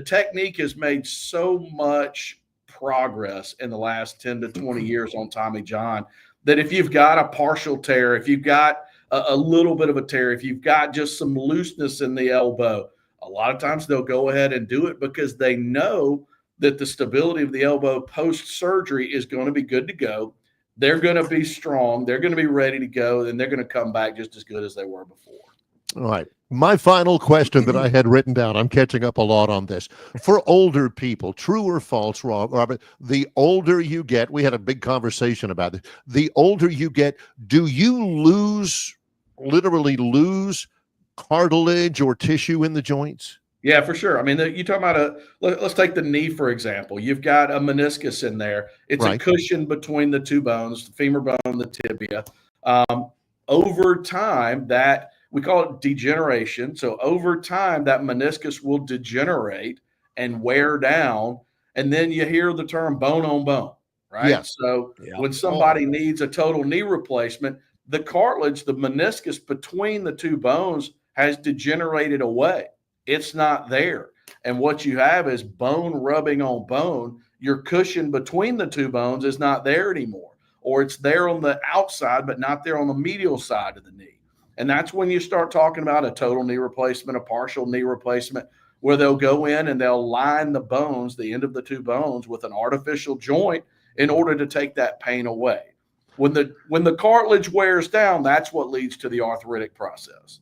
technique has made so much progress in the last 10 to 20 years on Tommy John that if you've got a partial tear, if you've got a little bit of a tear, if you've got just some looseness in the elbow, a lot of times they'll go ahead and do it because they know that the stability of the elbow post-surgery is going to be good to go. They're going to be strong. They're going to be ready to go, and they're going to come back just as good as they were before.
All right. My final question that I had written down, I'm catching up a lot on this. For older people, true or false, Robert, the older you get, we had a big conversation about it. The older you get, do you literally lose cartilage or tissue in the joints?
Yeah, for sure. I mean, you talk about let's take the knee, for example. You've got a meniscus in there. It's a cushion between the two bones, the femur bone, the tibia. Over time, that we call it degeneration. So over time, that meniscus will degenerate and wear down. And then you hear the term bone on bone, right?
Yes.
So when somebody needs a total knee replacement, the cartilage, the meniscus between the two bones has degenerated away. It's not there. And what you have is bone rubbing on bone. Your cushion between the two bones is not there anymore. Or it's there on the outside, but not there on the medial side of the knee. And that's when you start talking about a total knee replacement, a partial knee replacement, where they'll go in and they'll line the bones, the end of the two bones, with an artificial joint in order to take that pain away. When the cartilage wears down, that's what leads to the arthritic process.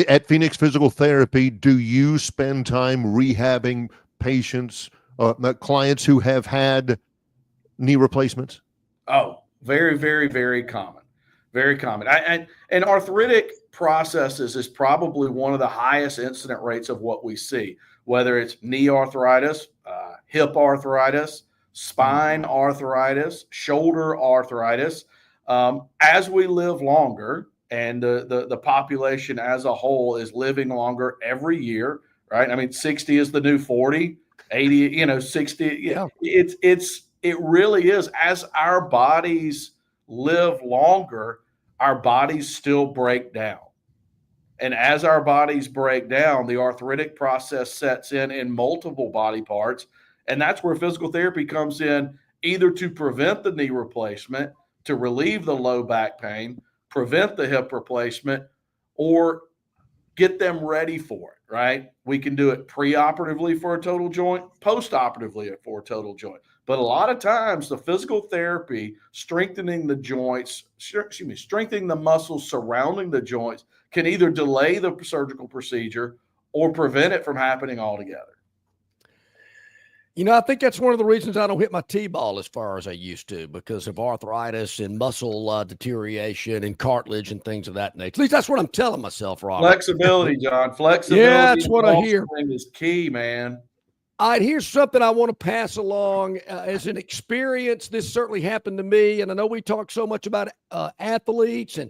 At Phoenix Physical Therapy, do you spend time rehabbing patients, clients who have had knee replacements?
Oh, very, very, very common. Very common. And arthritic processes is probably one of the highest incident rates of what we see, whether it's knee arthritis, hip arthritis, spine arthritis, shoulder arthritis. As we live longer, and the population as a whole is living longer every year, right? I mean, 60 is the new 40, 80, 60. Yeah. It really is. As our bodies live longer, our bodies still break down. And as our bodies break down, the arthritic process sets in multiple body parts. And that's where physical therapy comes in, either to prevent the knee replacement, to relieve the low back pain, prevent the hip replacement, or get them ready for it, right? We can do it preoperatively for a total joint, postoperatively for a total joint. But a lot of times the physical therapy, strengthening the joints, strengthening the muscles surrounding the joints, can either delay the surgical procedure or prevent it from happening altogether.
I think that's one of the reasons I don't hit my T-ball as far as I used to, because of arthritis and muscle deterioration and cartilage and things of that nature. At least that's what I'm telling myself, Robert.
Flexibility, John. Flexibility.
Yeah, that's what I hear.
Is key, man.
All right, here's something I want to pass along as an experience. This certainly happened to me, and I know we talk so much about athletes and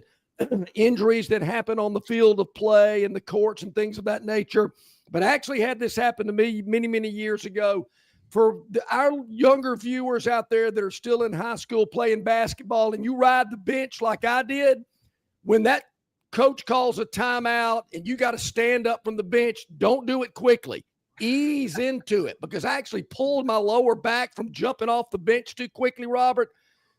injuries that happen on the field of play and the courts and things of that nature, but I actually had this happen to me many, many years ago. For our younger viewers out there that are still in high school playing basketball, and you ride the bench like I did, when that coach calls a timeout and you got to stand up from the bench, don't do it quickly. Ease into it, because I actually pulled my lower back from jumping off the bench too quickly, Robert.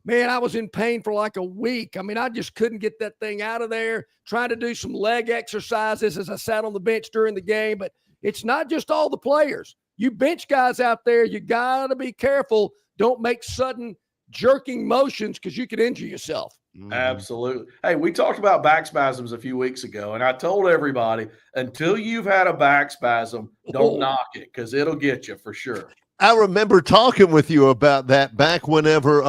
man, I was in pain for like a week. I mean, I just couldn't get that thing out of there, trying to do some leg exercises as I sat on the bench during the game. But it's not just all the players. You bench guys out there, you got to be careful. Don't make sudden jerking motions because you could injure yourself.
Absolutely. Hey, we talked about back spasms a few weeks ago, and I told everybody, until you've had a back spasm, don't knock it because it'll get you for sure.
I remember talking with you about that back whenever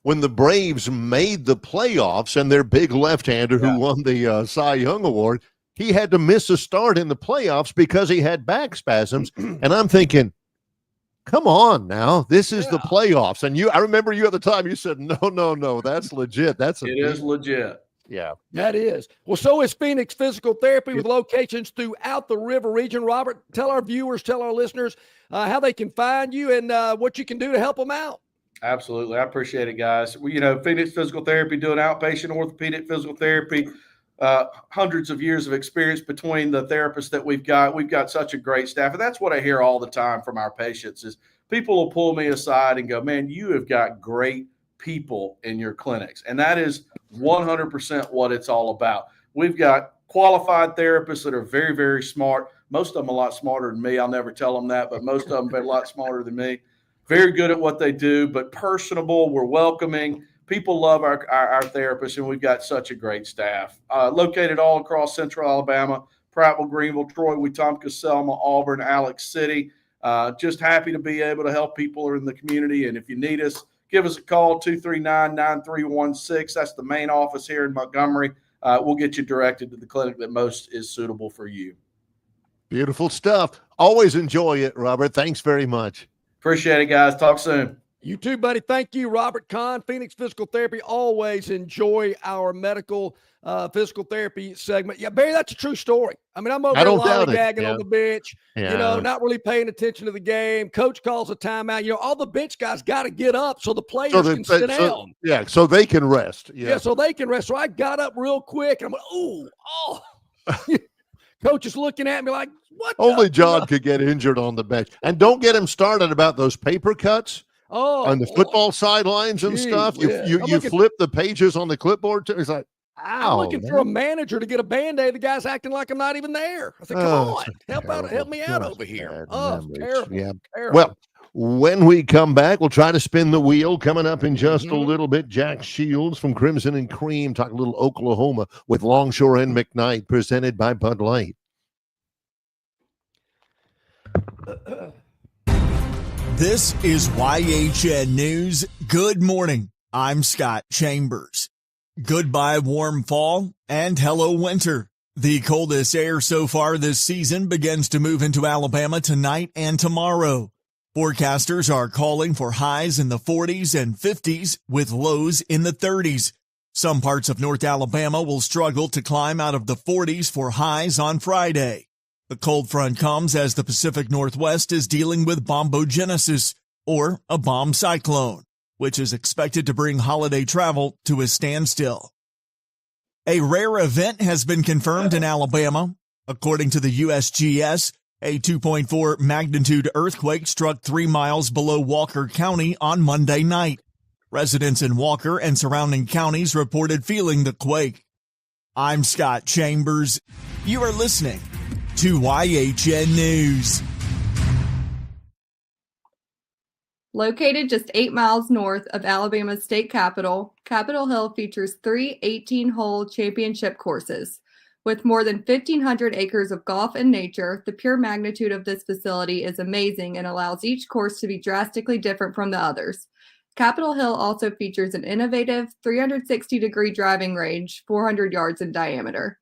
when the Braves made the playoffs and their big left-hander who won the Cy Young Award, he had to miss a start in the playoffs because he had back spasms. And I'm thinking, come on now, this is the playoffs. And I remember you at the time, you said, no, that's legit. It
is legit.
Yeah.
That is. Well, so is Phoenix Physical Therapy with locations throughout the River region. Robert, tell our viewers, tell our listeners how they can find you and what you can do to help them out.
Absolutely. I appreciate it, guys. Phoenix Physical Therapy doing outpatient orthopedic physical therapy. Hundreds of years of experience between the therapists that we've got. We've got such a great staff. And that's what I hear all the time from our patients is people will pull me aside and go, man, you have got great people in your clinics. And that is 100% what it's all about. We've got qualified therapists that are very, very smart. Most of them a lot smarter than me. I'll never tell them that, but most of them are a lot smarter than me. Very good at what they do, but personable. We're welcoming. People love our therapists, and we've got such a great staff. Located all across Central Alabama, Prattville, Greenville, Troy, Wetumpka, Selma, Auburn, Alex City. Just happy to be able to help people in the community. And if you need us, give us a call, 239-9316. That's the main office here in Montgomery. We'll get you directed to the clinic that most is suitable for you.
Beautiful stuff. Always enjoy it, Robert. Thanks very much.
Appreciate it, guys. Talk soon.
You too, buddy. Thank you, Robert Kahn, Phoenix Physical Therapy. Always enjoy our medical physical therapy segment. Yeah, Barry, that's a true story. I mean, I'm over there lollygagging on the bench, not really paying attention to the game. Coach calls a timeout. All the bench guys got to get up so the players can sit down.
Yeah, so they can rest.
Yeah, so they can rest. So I got up real quick, and I'm like, oh. Coach is looking at me like, what?
Only John could get injured on the bench. And don't get him started about those paper cuts. On the football sidelines and stuff. You flip the pages on the clipboard too. It's like, ow.
I'm looking for a manager to get a Band-Aid. The guy's acting like I'm not even there. I said, come on, help me out over here. Terrible.
Yeah.
Terrible.
Well, when we come back, we'll try to spin the wheel. Coming up in just a little bit, Jack Shields from Crimson and Cream, talk a little Oklahoma with Longshore and McKnight, presented by Bud Light.
This is YHN News. Good morning. I'm Scott Chambers. Goodbye warm fall and hello winter. The coldest air so far this season begins to move into Alabama tonight and tomorrow. Forecasters are calling for highs in the 40s and 50s with lows in the 30s. Some parts of North Alabama will struggle to climb out of the 40s for highs on Friday. The cold front comes as the Pacific Northwest is dealing with bombogenesis, or a bomb cyclone, which is expected to bring holiday travel to a standstill. A rare event has been confirmed in Alabama. According to the USGS, a 2.4 magnitude earthquake struck 3 miles below Walker County on Monday night. Residents in Walker and surrounding counties reported feeling the quake. I'm Scott Chambers. You are listening to YHN News.
Located just 8 miles north of Alabama's state capital, Capitol Hill features 3 18-hole championship courses. With more than 1,500 acres of golf and nature, the pure magnitude of this facility is amazing and allows each course to be drastically different from the others. Capitol Hill also features an innovative 360-degree driving range, 400 yards in diameter.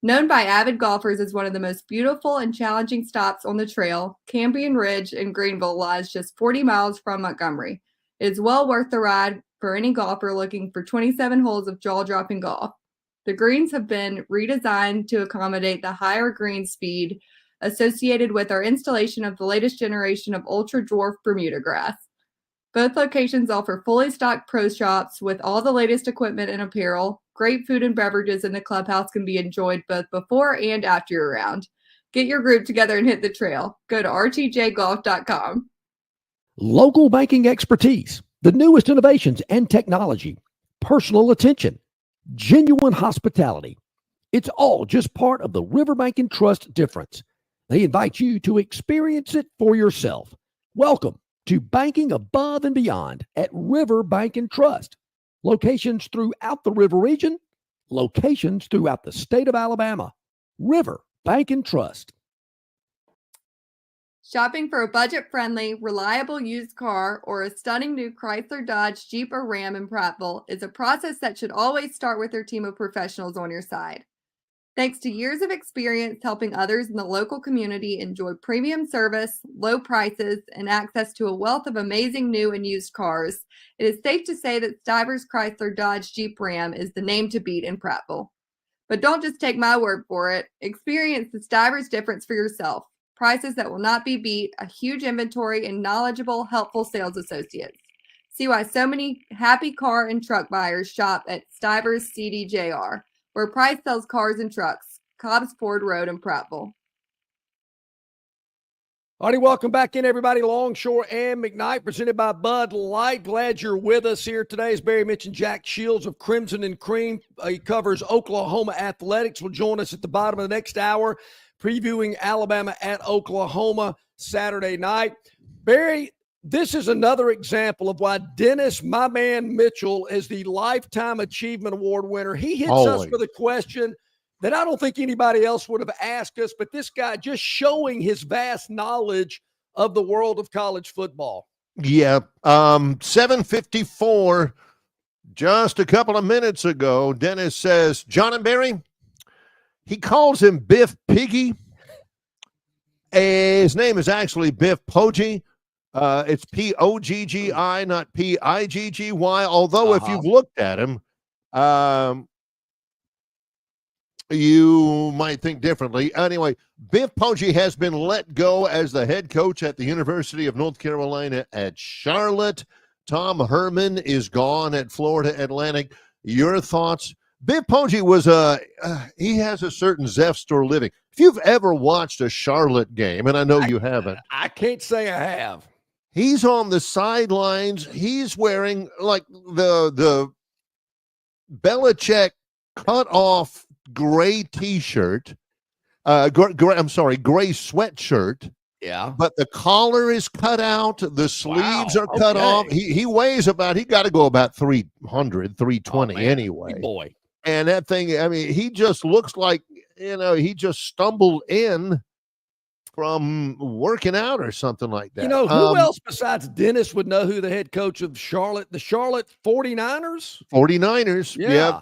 Known by avid golfers as one of the most beautiful and challenging stops on the trail, Campion Ridge in Greenville lies just 40 miles from Montgomery. It is well worth the ride for any golfer looking for 27 holes of jaw-dropping golf. The greens have been redesigned to accommodate the higher green speed associated with our installation of the latest generation of ultra-dwarf Bermuda grass. Both locations offer fully stocked pro shops with all the latest equipment and apparel. Great food and beverages in the clubhouse can be enjoyed both before and after your round. Get your group together and hit the trail. Go to rtjgolf.com.
Local banking expertise. The newest innovations and technology, personal attention, genuine hospitality. It's all just part of the Riverbank and Trust difference. They invite you to experience it for yourself. Welcome to Banking Above and Beyond at Riverbank and Trust. Locations throughout the River region, locations throughout the state of Alabama. Riverbank and Trust.
Shopping for a budget-friendly, reliable used car or a stunning new Chrysler, Dodge, Jeep, or Ram in Prattville is a process that should always start with your team of professionals on your side. Thanks to years of experience helping others in the local community enjoy premium service, low prices, and access to a wealth of amazing new and used cars, it is safe to say that Stivers Chrysler Dodge Jeep Ram is the name to beat in Prattville. But don't just take my word for it. Experience the Stivers difference for yourself. Prices that will not be beat, a huge inventory, and knowledgeable, helpful sales associates. See why so many happy car and truck buyers shop at Stivers CDJR, where Price sells cars and trucks. Cobbs Ford Road in Prattville.
All right, welcome back in, everybody. Longshore and McKnight, presented by Bud Light. Glad you're with us here today. As Barry mentioned, Jack Shields of Crimson and Cream. He covers Oklahoma athletics. Will join us at the bottom of the next hour, previewing Alabama at Oklahoma Saturday night. Barry, this is another example of why Dennis, my man Mitchell, is the Lifetime Achievement Award winner. He hits us with a question that I don't think anybody else would have asked us, but this guy just showing his vast knowledge of the world of college football.
Yeah. 7:54, just a couple of minutes ago, Dennis says, John and Barry, he calls him Biff Piggy. His name is actually Biff Poggi. It's P-O-G-G-I, not P-I-G-G-Y, although if you've looked at him, you might think differently. Anyway, Biff Poggi has been let go as the head coach at the University of North Carolina at Charlotte. Tom Herman is gone at Florida Atlantic. Your thoughts? Biff Poggi was he has a certain zest for living. If you've ever watched a Charlotte game, and I know you haven't.
I can't say I have.
He's on the sidelines. He's wearing like the Belichick cut off gray T-shirt, gray sweatshirt.
Yeah.
But the collar is cut out. The sleeves are cut off. He weighs he got to go about 300, 320 anyway.
Good boy.
And that thing, I mean, he just looks like, he just stumbled in from working out or something like that.
Who else besides Dennis would know who the head coach of Charlotte, the Charlotte 49ers?
49ers, yeah.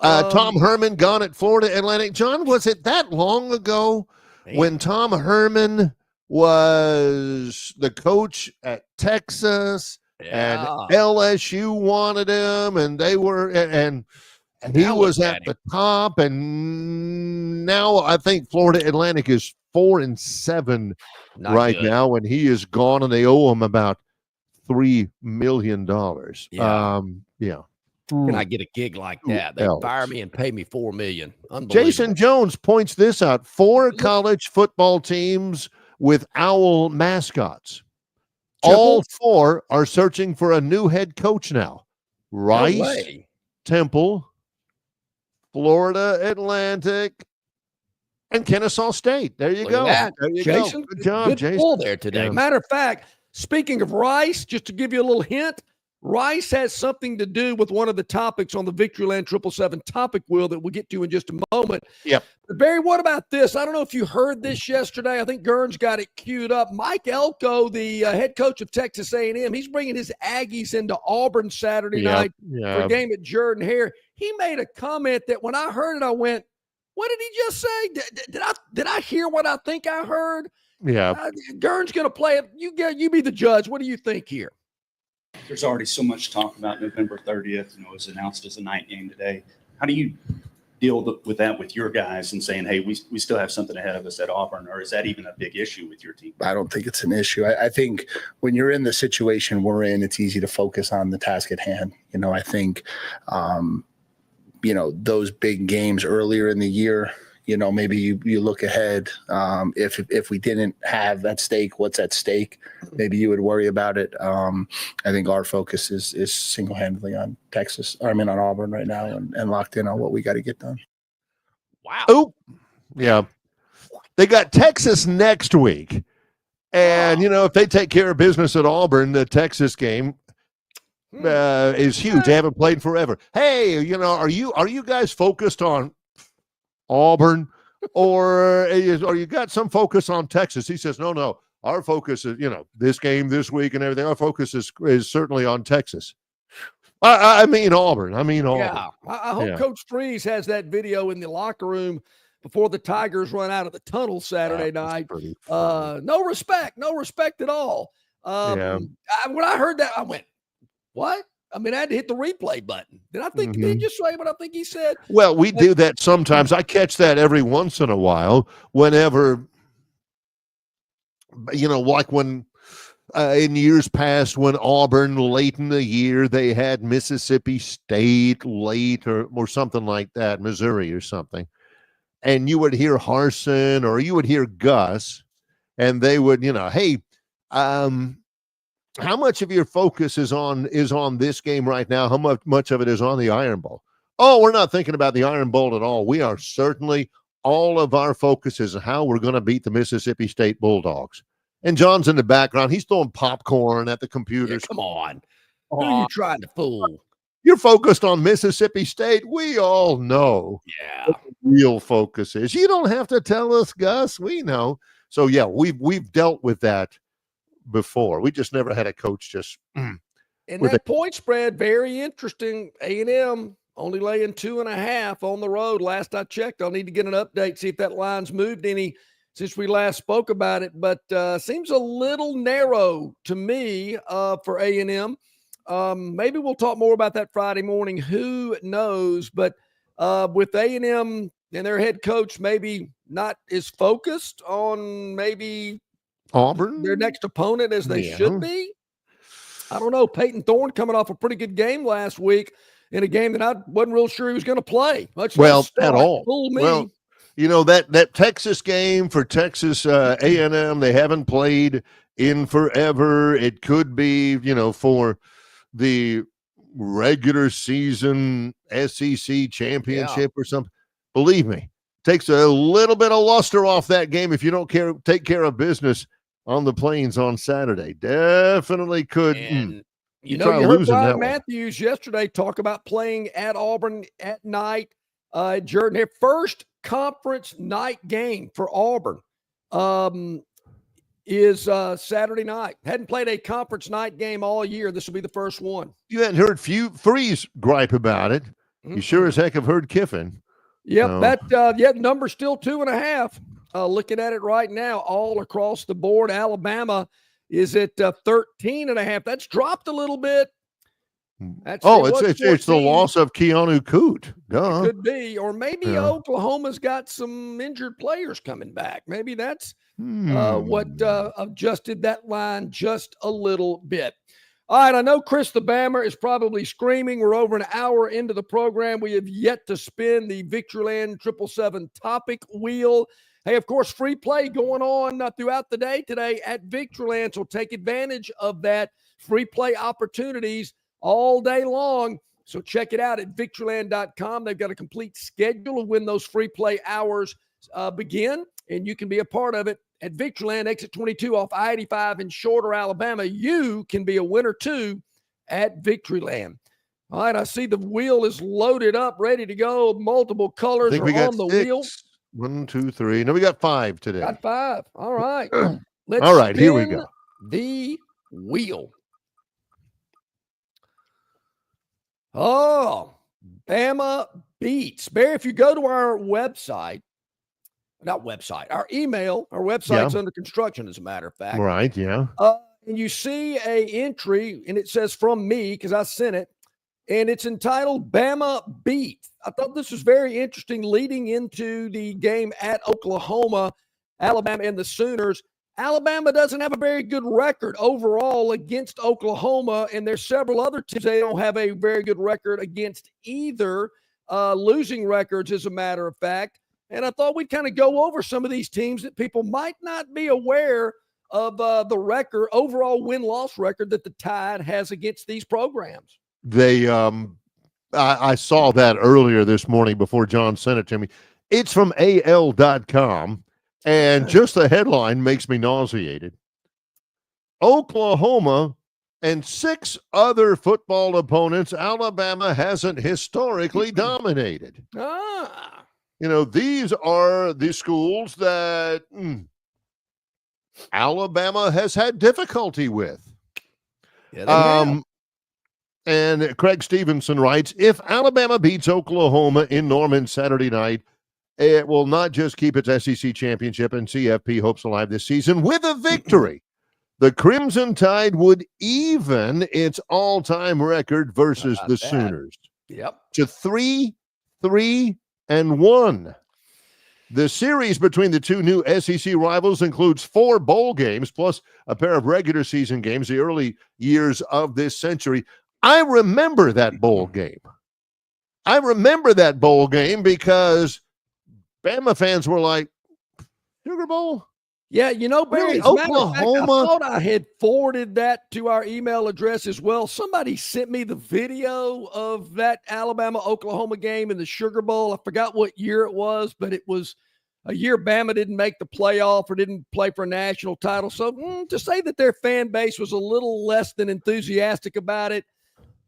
Tom Herman gone at Florida Atlantic. John, was it that long ago when Tom Herman was the coach at Texas and LSU wanted him and they were and he was at the top, and now I think Florida Atlantic is 4-7 right now, and he is gone, and they owe him about $3 million. Yeah.
Can I get a gig like that? They fire me and pay me $4 million.
Jason Jones points this out: 4 college football teams with owl mascots. All 4 are searching for a new head coach now. Rice, Temple, Florida Atlantic, and Kennesaw State. There you go. There you
Jason,
go. Good job,
good
Jason.
pull there today.
Yeah.
Matter of fact, speaking of Rice, just to give you a little hint, Rice has something to do with one of the topics on the Victoryland 777 topic wheel that we'll get to in just a moment.
Yep.
But Barry, what about this? I don't know if you heard this yesterday. I think Gern's got it queued up. Mike Elko, the head coach of Texas A&M, he's bringing his Aggies into Auburn Saturday night for a game at Jordan-Hare. He made a comment that when I heard it, I went, what did he just say? Did I hear what I think I heard?
Yeah.
Gern's going to play it. You be the judge. What do you think here?
There's already so much talk about November 30th. It was announced as a night game today. How do you deal with that with your guys and saying, hey, we still have something ahead of us at Auburn, or is that even a big issue with your team?
I don't think it's an issue. I think when you're in the situation we're in, it's easy to focus on the task at hand. I think, those big games earlier in the year, maybe you look ahead. If we didn't have at stake what's at stake, maybe you would worry about it. I think our focus is single-handedly on on Auburn right now, and locked in on what we got to get done.
Wow.
Oh, yeah. They got Texas next week. And, if they take care of business at Auburn, the Texas game is huge. They haven't played forever. Hey, are you guys focused on Auburn, or you got some focus on Texas? He says, no. Our focus is, this game this week and everything. Our focus is certainly on Texas. I mean Auburn.
Yeah. I hope Coach Freeze has that video in the locker room before the Tigers run out of the tunnel Saturday night. No respect at all. When I heard that, I went, what? I had to hit the replay button. Did I think did he just say what I think he said?
Well, we do that sometimes. I catch that every once in a while whenever, like when in years past when Auburn late in the year, they had Mississippi State late or something like that, Missouri or something. And you would hear Harsin or you would hear Gus, and they would, hey, how much of your focus is on this game right now? How much of it is on the Iron Bowl? Oh, we're not thinking about the Iron Bowl at all. We are certainly, all of our focus is how we're going to beat the Mississippi State Bulldogs. And John's in the background. He's throwing popcorn at the computers.
Yeah, come on. Who are you trying to fool?
You're focused on Mississippi State. We all know what the real focus is. You don't have to tell us, Gus. We know. So, yeah, we've dealt with that before. We just never had a coach just.
And that point spread, very interesting. A&M only laying 2.5 on the road. Last I checked, I'll need to get an update, see if that line's moved any since we last spoke about it. But seems a little narrow to me for A&M. Maybe we'll talk more about that Friday morning. Who knows? But with A&M and their head coach maybe not as focused on maybe
Auburn,
their next opponent, as they should be. I don't know. Peyton Thorne coming off a pretty good game last week in a game that I wasn't real sure he was going to play. Much less
at all. Well, that Texas game for Texas A&M, they haven't played in forever. It could be, for the regular season SEC championship or something. Believe me, takes a little bit of luster off that game if you don't take care of business on the Plains on Saturday. Definitely could.
And, you heard Brian Matthews yesterday talk about playing at Auburn at night. Jordan, their first conference night game for Auburn is Saturday night. Hadn't played a conference night game all year. This will be the first one.
You hadn't heard Freeze gripe about it. You sure as heck have heard Kiffin.
Yep, that number's still 2.5. Looking at it right now, all across the board, Alabama is at 13.5. That's dropped a little bit.
It's the loss of Keanu Coote. Duh.
It could be, or maybe Oklahoma's got some injured players coming back. Maybe that's what adjusted that line just a little bit. All right, I know Chris the Bammer is probably screaming. We're over an hour into the program. We have yet to spin the Victoryland 777 topic wheel. Hey, of course, free play going on throughout the day today at Victoryland, so take advantage of that free play opportunities all day long. So check it out at Victoryland.com. They've got a complete schedule of when those free play hours begin, and you can be a part of it at Victoryland, exit 22 off I-85 in Shorter, Alabama. You can be a winner, too, at Victoryland. All right, I see the wheel is loaded up, ready to go. Multiple colors are on the wheel.
1, 2, 3. No, we got 5 today.
Got 5. All right.
All right, here we go.
The wheel. Oh, Bama beats. Barry, if you go to our website, our email, our website's under construction, as a matter of fact.
Right, yeah.
And you see a entry, and it says from me, because I sent it, and it's entitled Bama Beat. I thought this was very interesting leading into the game at Oklahoma, Alabama, and the Sooners. Alabama doesn't have a very good record overall against Oklahoma, and there's several other teams they don't have a very good record against either, losing records, as a matter of fact. And I thought we'd kind of go over some of these teams that people might not be aware of the record, overall win-loss record that the Tide has against these programs.
They, I saw that earlier this morning before John sent it to me. It's from AL.com, and just the headline makes me nauseated. Oklahoma and 6 other football opponents Alabama hasn't historically dominated. These are the schools that Alabama has had difficulty with.
Yeah,
and Craig Stevenson writes, if Alabama beats Oklahoma in Norman Saturday night, it will not just keep its SEC championship and CFP hopes alive this season. With a victory, the Crimson Tide would even its all-time record versus the Sooners.
Yep.
To 3-1. The series between the two new SEC rivals includes 4 bowl games plus a pair of regular season games, the early years of this century. I remember that bowl game. Because Bama fans were like, Sugar Bowl?
Yeah, Barry,
Really?
as a matter of fact, I
Oklahoma?
thought I had forwarded that to our email address as well. Somebody sent me the video of that Alabama-Oklahoma game in the Sugar Bowl. I forgot what year it was, but it was a year Bama didn't make the playoff or didn't play for a national title. So to say that their fan base was a little less than enthusiastic about it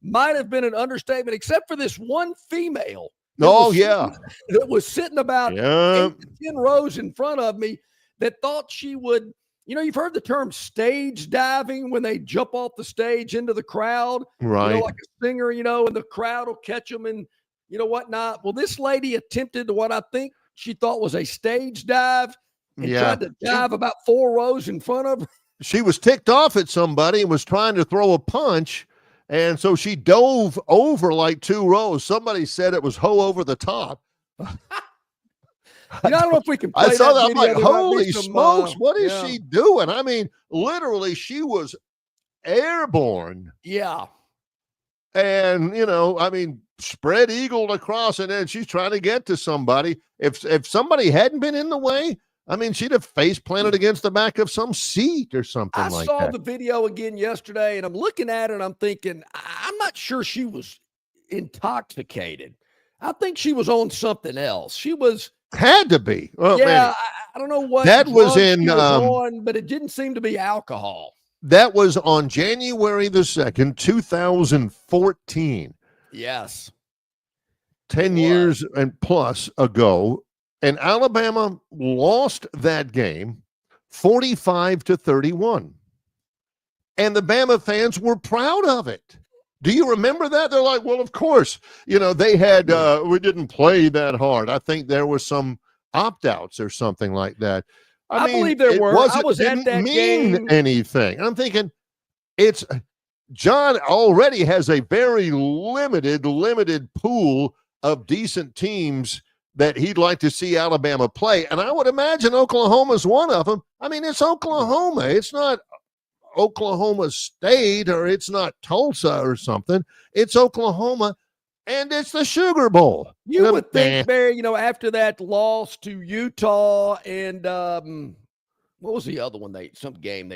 might have been an understatement, except for this one female. That was sitting about 8 to 10 rows in front of me that thought she would, you've heard the term stage diving when they jump off the stage into the crowd,
right?
Like a singer, and the crowd will catch them and, whatnot. Well, this lady attempted what I think she thought was a stage dive and tried to dive about 4 rows in front of her.
She was ticked off at somebody and was trying to throw a punch. And so she dove over like 2 rows. Somebody said it was hoe over the top.
I don't know if we can play
I saw that. I'm
video.
like, holy smokes, what is she doing? I mean, literally, she was airborne.
Yeah.
And, spread eagled across, and then she's trying to get to somebody. If somebody hadn't been in the way, she'd have face planted against the back of some seat or something like that. I
saw the video again yesterday, and I'm looking at it, and I'm thinking, I'm not sure she was intoxicated. I think she was on something else.
Had to be. Well,
I don't know what
that was in,
on, but it didn't seem to be alcohol.
That was on January the 2nd, 2014.
Yes.
10 years and plus ago. And Alabama lost that game 45-31. And the Bama fans were proud of it. Do you remember that? They're like, well, of course, they had, we didn't play that hard. I think there was some opt-outs or something like that. I mean,
believe there were. I was at that game.
Anything. I'm thinking John already has a very limited pool of decent teams that he'd like to see Alabama play. And I would imagine Oklahoma's one of them. It's Oklahoma. It's not Oklahoma State or it's not Tulsa or something. It's Oklahoma, and it's the Sugar Bowl.
You would think, Barry, after that loss to Utah and what was the other one?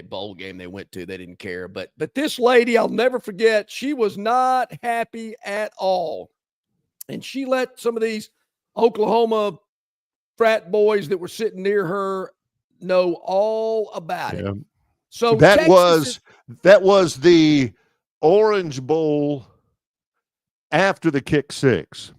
Bowl game they went to, they didn't care. But this lady, I'll never forget, she was not happy at all. And she let some of these Oklahoma frat boys that were sitting near her know all about it. So
that was the Orange Bowl after the kick six.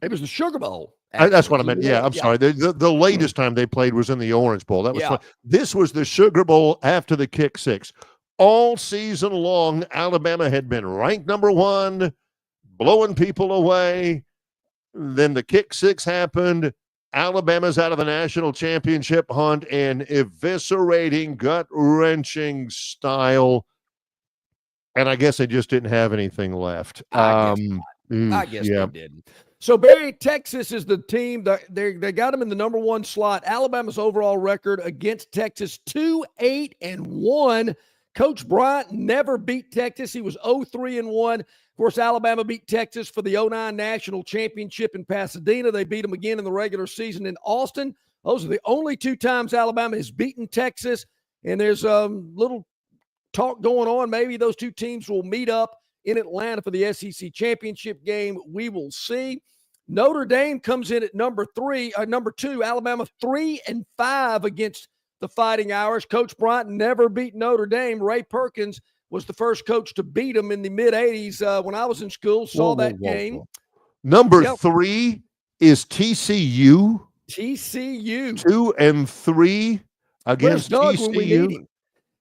It was the Sugar Bowl.
That's what I meant. Yeah, I'm sorry. The latest time they played was in the Orange Bowl. That was fun. This was the Sugar Bowl after the kick six. All season long, Alabama had been ranked number 1, blowing people away. Then the kick six happened. Alabama's out of the national championship hunt in eviscerating, gut-wrenching style. And I guess they just didn't have anything left.
I guess they didn't. So, Barry, Texas is the team. They got them in the number 1 slot. Alabama's overall record against Texas, 2-8-1. Coach Bryant never beat Texas. He was 0-3-1. Of course, Alabama beat Texas for the 2009 national championship in Pasadena. They beat them again in the regular season in Austin. Those are the only 2 times Alabama has beaten Texas. And there's a little talk going on. Maybe those 2 teams will meet up in Atlanta for the SEC championship game. We will see. Notre Dame comes in at number 2. Alabama 3-5 against the Fighting Irish. Coach Bryant never beat Notre Dame. Ray Perkins was the first coach to beat them in the mid-'80s when I was in school. Saw that game.
Number 3 is TCU.
TCU
2-3 against
Doug when we need
TCU.
him?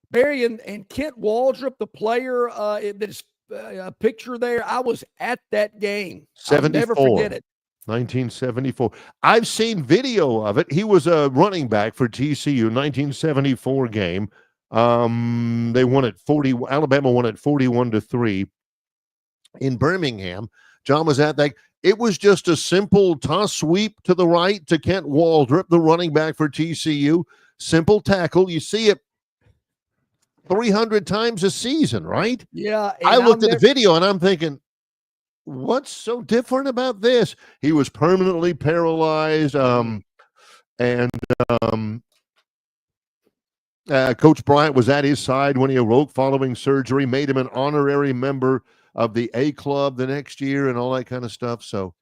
Barry and Kent Waldrop, the player that is a picture there. I was at that game. I'll never
74.
forget it.
1974. I've seen video of it. He was a running back for TCU, 1974 game. They won it 40. Alabama won it 41-3 in Birmingham. John was at that. It was just a simple toss sweep to the right to Kent Waldrop, the running back for TCU. Simple tackle. You see it 300 times a season, right?
Yeah.
I looked at the video and I'm thinking, what's so different about this? He was permanently paralyzed. Coach Bryant was at his side when he awoke following surgery, made him an honorary member of the A Club the next year and all that kind of stuff. So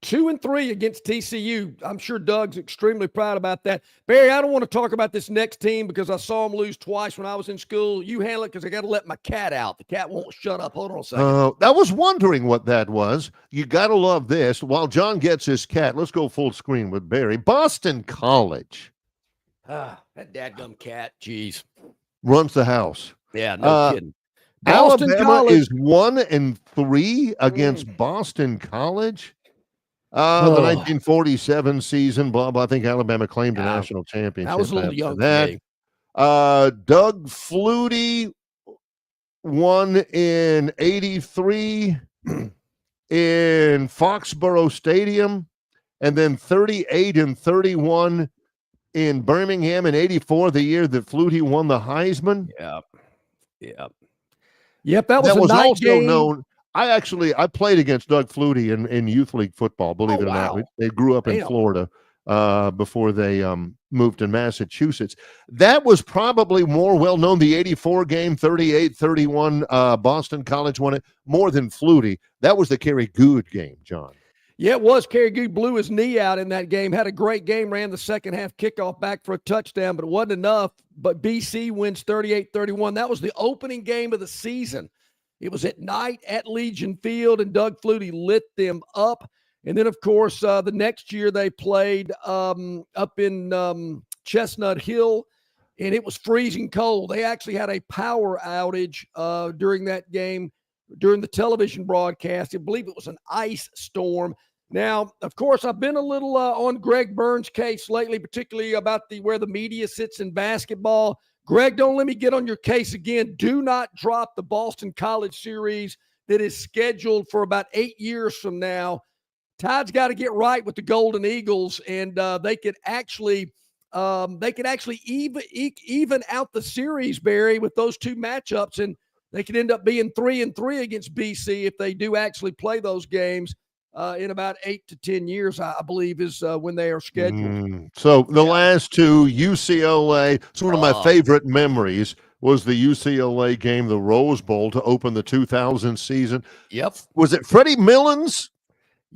2-3 against TCU. I'm sure Doug's extremely proud about that. Barry, I don't want to talk about this next team because I saw him lose twice when I was in school. You handle it because I got to let my cat out. The cat won't shut up. Hold on a second.
I was wondering what that was. You got to love this. While John gets his cat, let's go full screen with Barry. Boston College.
That dadgum cat. Jeez.
Runs the house.
Yeah, no kidding.
Alabama
College
is 1-3 against Boston College. The 1947 season, blah, blah. I think Alabama claimed a national championship.
I was a little young.
That. Doug Flutie won in 83 in Foxborough Stadium, and then 38-31 in Birmingham in 84, the year that Flutie won the Heisman.
Yep, that was a night
also
game.
known. I played against Doug Flutie in youth league football. Believe it or not, they grew up in Florida before they moved to Massachusetts. That was probably more well known. The 84 game, 38-31. Boston College won it more than Flutie. That was the Kerry Good game, John.
Yeah, it was. Kerry Good blew his knee out in that game. Had a great game. Ran the second half kickoff back for a touchdown, but it wasn't enough. But BC wins 38-31. That was the opening game of the season. It was at night at Legion Field, and Doug Flutie lit them up. And then, of course, the next year they played up in Chestnut Hill, and it was freezing cold. They actually had a power outage during that game, during the television broadcast. I believe it was an ice storm. Now, of course, I've been a little on Greg Burns' case lately, particularly about where the media sits in basketball. Greg, don't let me get on your case again. Do not drop the Boston College series that is scheduled for about 8 years from now. Tide's got to get right with the Golden Eagles, and they could actually even out the series, Barry, with those 2 matchups, and they could end up being 3-3 against BC if they do actually play those games. In about 8 to 10 years, I believe, is when they are scheduled.
So the last 2, UCLA, it's one of my favorite memories was the UCLA game, the Rose Bowl, to open the 2000 season.
Yep.
Was it Freddie Millens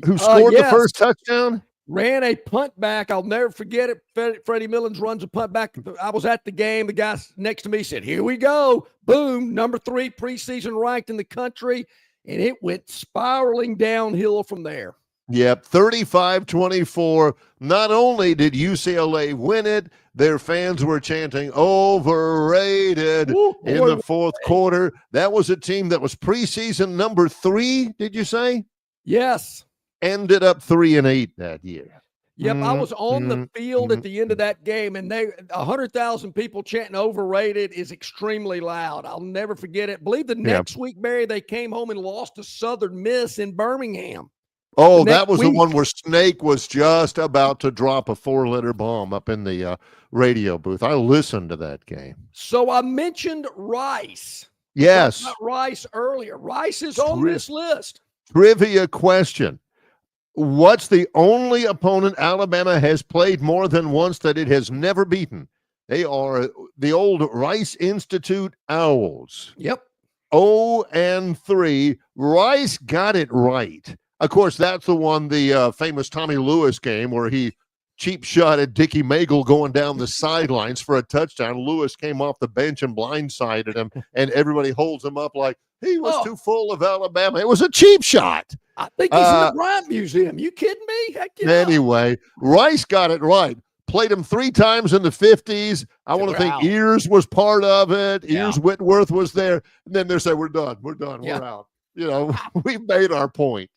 who scored the first touchdown?
Ran a punt back. I'll never forget it. Freddie Millens runs a punt back. I was at the game. The guy next to me said, "Here we go." Boom. Number 3 preseason ranked in the country. And it went spiraling downhill from there.
Yep, 35-24. Not only did UCLA win it, their fans were chanting overrated in the fourth quarter. That was a team that was preseason number 3, did you say?
Yes.
Ended up 3-8 that year.
Yep, I was on the field at the end of that game, and 100,000 people chanting overrated is extremely loud. I'll never forget it. I believe the next week, Barry, they came home and lost to Southern Miss in Birmingham.
Oh,
next
that was the
week.
one where Snake was just about to drop a 4-letter bomb up in the radio booth. I listened to that game.
So I mentioned Rice.
Yes.
Talked about Rice earlier. Rice is on this list.
Trivia question. What's the only opponent Alabama has played more than once that it has never beaten? They are the old Rice Institute Owls.
Yep.
0-3. Rice got it right. Of course, that's the one, the famous Tommy Lewis game where he cheap shot at Dickie Magle going down the sidelines for a touchdown. Lewis came off the bench and blindsided him, and everybody holds him up like he was too full of Alabama. It was a cheap shot.
I think he's in the Bryant Museum. You kidding me? Heck yeah.
Anyway, Rice got it right. Played him 3 times in the 50s. I want to think Ears was part of it. Ears Whitworth was there. And then they say, we're done. We're done. We're out. You know, we've made our point.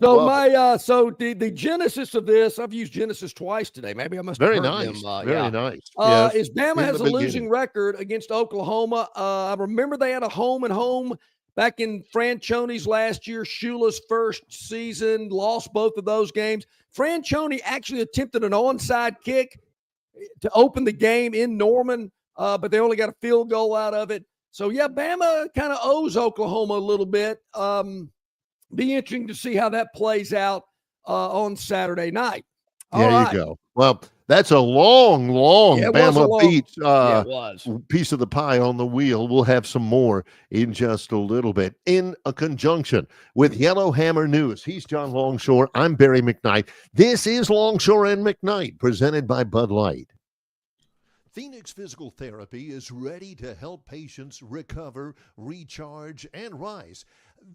So the genesis of this, I've used Genesis twice today. Maybe I must have
Very
heard
nice.
them.
Very nice.
Is Bama has a losing record against Oklahoma. I remember they had a home and home back in Franchione's last year, Shula's first season, lost both of those games. Franchione actually attempted an onside kick to open the game in Norman, but they only got a field goal out of it. So, yeah, Bama kind of owes Oklahoma a little bit. Be interesting to see how that plays out on Saturday night.
There you go. Well, that's a long Bama beat piece of the pie on the wheel. We'll have some more in just a little bit. In a conjunction with Yellowhammer News, he's John Longshore. I'm Barry McKnight. This is Longshore and McKnight, presented by Bud Light. Phoenix Physical Therapy is ready to help patients recover, recharge, and rise.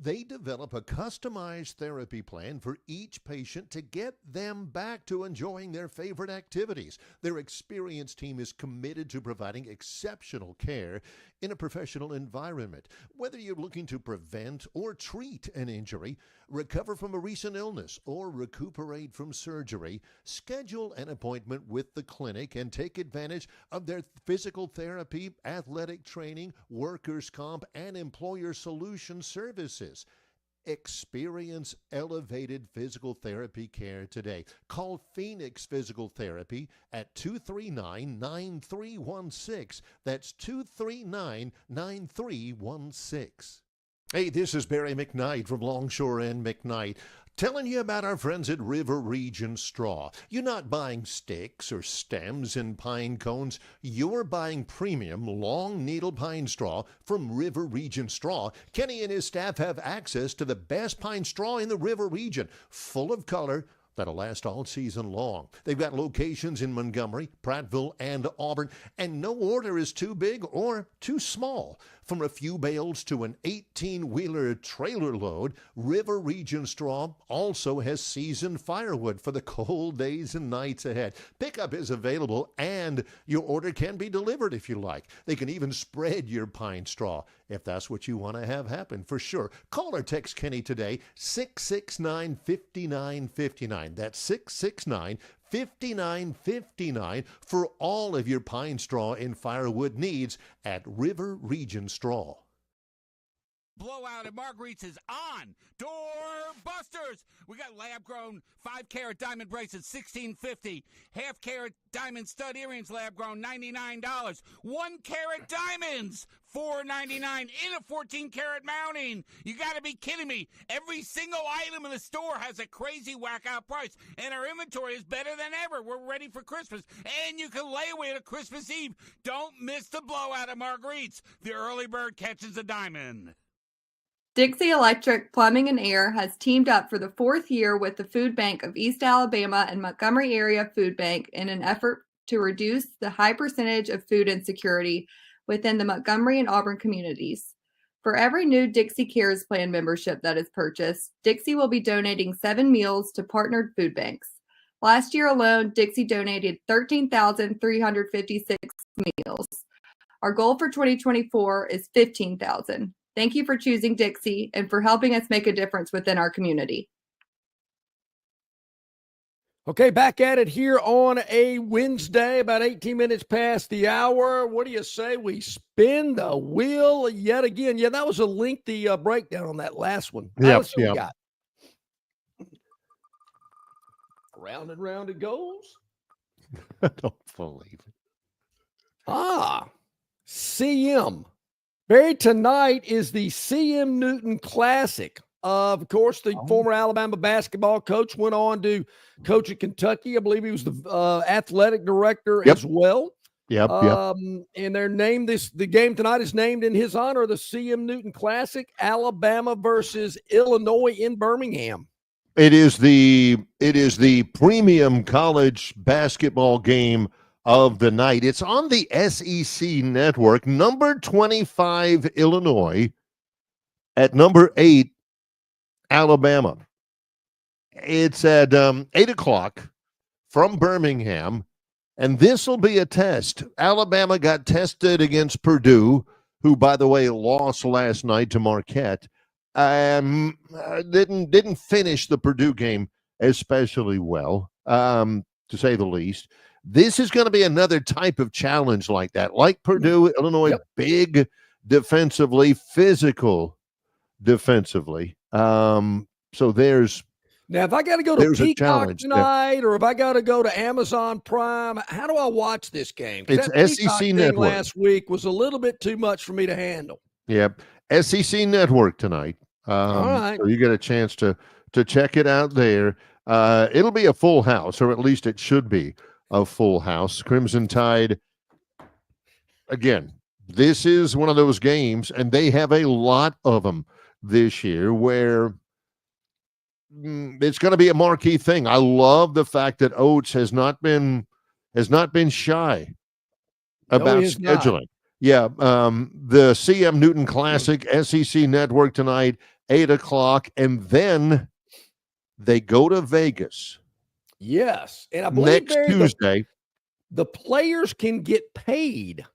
They develop a customized therapy plan for each patient to get them back to enjoying their favorite activities. Their experienced team is committed to providing exceptional care in a professional environment. Whether you're looking to prevent or treat an injury, recover from a recent illness, or recuperate from surgery, schedule an appointment with the clinic and take advantage of their physical therapy, athletic training, workers' comp, and employer solution services. Experience elevated physical therapy care today. Call Phoenix Physical Therapy at 239-9316. That's 239-9316. Hey, this is Barry McKnight from Longshore and McKnight, telling you about our friends at River Region Straw. You're not buying sticks or stems and pine cones. You're buying premium long needle pine straw from River Region Straw. Kenny and his staff have access to the best pine straw in the River Region, full of color, that'll last all season long. They've got locations in Montgomery, Prattville, and Auburn, and no order is too big or too small. From a few bales to an 18-wheeler trailer load, River Region Straw also has seasoned firewood for the cold days and nights ahead. Pickup is available, and your order can be delivered if you like. They can even spread your pine straw if that's what you want to have happen, for sure. Call or text Kenny today, 669-5959. That's 669-5959 for all of your pine straw and firewood needs at River Region Straw.
Blowout at Marguerite's is on. Doorbusters. We got lab-grown 5-carat diamond bracelets, $16.50. Half-carat diamond stud earrings, lab-grown, $99. 1-carat diamonds, $4.99 in a 14-carat mounting. You got to be kidding me. Every single item in the store has a crazy whack-out price, and our inventory is better than ever. We're ready for Christmas, and you can lay away to Christmas Eve. Don't miss the blowout at Marguerite's. The early bird catches a diamond.
Dixie Electric Plumbing and Air has teamed up for the 4th year with the Food Bank of East Alabama and Montgomery Area Food Bank in an effort to reduce the high percentage of food insecurity within the Montgomery and Auburn communities. For every new Dixie Cares Plan membership that is purchased, Dixie will be donating 7 meals to partnered food banks. Last year alone, Dixie donated 13,356 meals. Our goal for 2024 is 15,000. Thank you for choosing Dixie and for helping us make a difference within our community.
Okay, back at it here on a Wednesday, about 18 minutes past the hour. What do you say we spin the wheel yet again? Yeah, that was a lengthy breakdown on that last one.
Yeah.
We got? Round and round it goes.
I don't believe it.
CM. Barry, tonight is the CM Newton Classic. Of course, the former Alabama basketball coach went on to coach at Kentucky. I believe he was the athletic director as well.
Yep.
And they're named the game tonight is named in his honor, the CM Newton Classic, Alabama versus Illinois in Birmingham.
It is the premium college basketball game of the night. It's on the SEC network. Number 25, Illinois, at number 8, Alabama. It's at 8 o'clock from Birmingham, and this will be a test. Alabama got tested against Purdue, who, by the way, lost last night to Marquette. Didn't finish the Purdue game especially well, to say the least. This is going to be another type of challenge like that. Like Purdue, Illinois, big defensively, physical defensively. So there's
now, if I got to go to Peacock tonight, or if I got to go to Amazon Prime, how do I watch this game?
It's
that
SEC Network.
Last week was a little bit too much for me to handle.
Yep, SEC Network tonight.
All right,
so you get a chance to check it out there. It'll be a full house, or at least it should be a full house. Crimson Tide. Again, this is one of those games, and they have a lot of them this year where it's going to be a marquee thing. I love the fact that Oates has not been shy about scheduling.
Not.
Yeah, the CM Newton Classic, SEC Network tonight, 8 o'clock, and then they go to Vegas.
Yes, and I believe
next Tuesday.
The players can get paid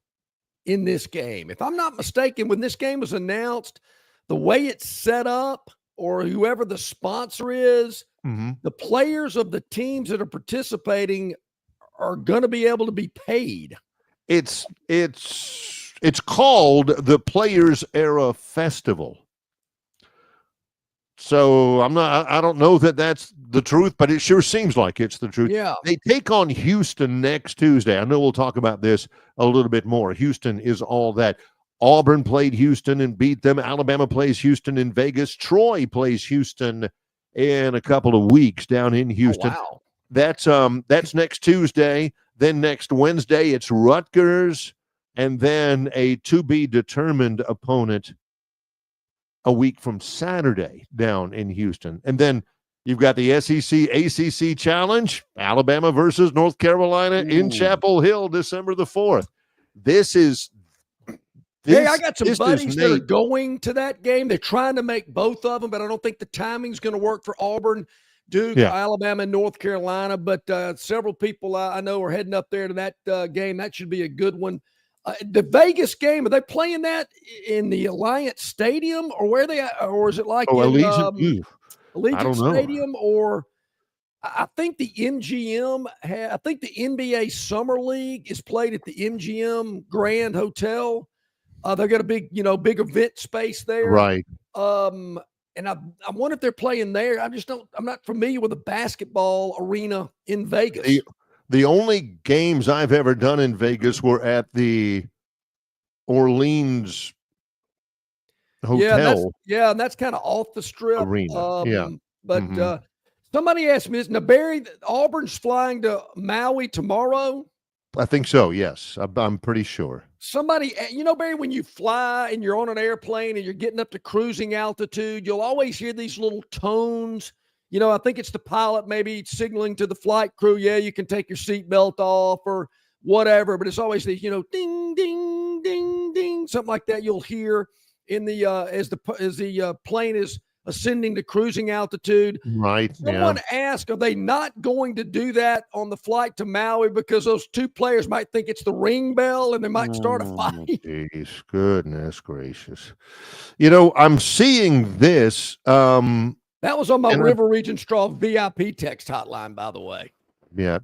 in this game. If I'm not mistaken, when this game was announced, the way it's set up, or whoever the sponsor is, the players of the teams that are participating are going to be able to be paid.
It's called the Players Era Festival. So I don't know that that's the truth, but it sure seems like it's the truth.
Yeah.
They take on Houston next Tuesday. I know we'll talk about this a little bit more. Houston is all that. Auburn played Houston and beat them. Alabama plays Houston in Vegas. Troy plays Houston in a couple of weeks down in Houston.
Oh,
wow. That's next Tuesday. Then next Wednesday, it's Rutgers, and then a to-be-determined opponent a week from Saturday down in Houston. And then you've got the SEC ACC Challenge, Alabama versus North Carolina in Chapel Hill, December the 4th.
I got some buddies that are going to that game. They're trying to make both of them, but I don't think the timing's going to work for Auburn, Duke, Alabama, and North Carolina. But several people I know are heading up there to that game. That should be a good one. The Vegas game, are they playing that in the Alliance Stadium, or where they at? Or is it like
Allegiant
Stadium? Or I think the MGM I think the NBA Summer League is played at the MGM Grand Hotel. They've got a big event space there.
Right.
And I wonder if they're playing there. I'm not familiar with a basketball arena in Vegas.
The only games I've ever done in Vegas were at the Orleans Hotel.
And that's kind of off the strip.
Arena.
But somebody asked me this. Now, Barry, Auburn's flying to Maui tomorrow.
I think so, yes. I'm pretty sure.
Somebody, Barry, when you fly and you're on an airplane and you're getting up to cruising altitude, you'll always hear these little tones. I think it's the pilot maybe signaling to the flight crew, you can take your seatbelt off or whatever. But it's always these, ding, ding, ding, ding, something like that you'll hear in the as the plane is ascending to cruising altitude.
Right.
Someone asked, are they not going to do that on the flight to Maui because those two players might think it's the ring bell and they might start a fight?
Geez, goodness gracious. I'm seeing this.
That was on my River Region Straw VIP text hotline, by the way.
Yep.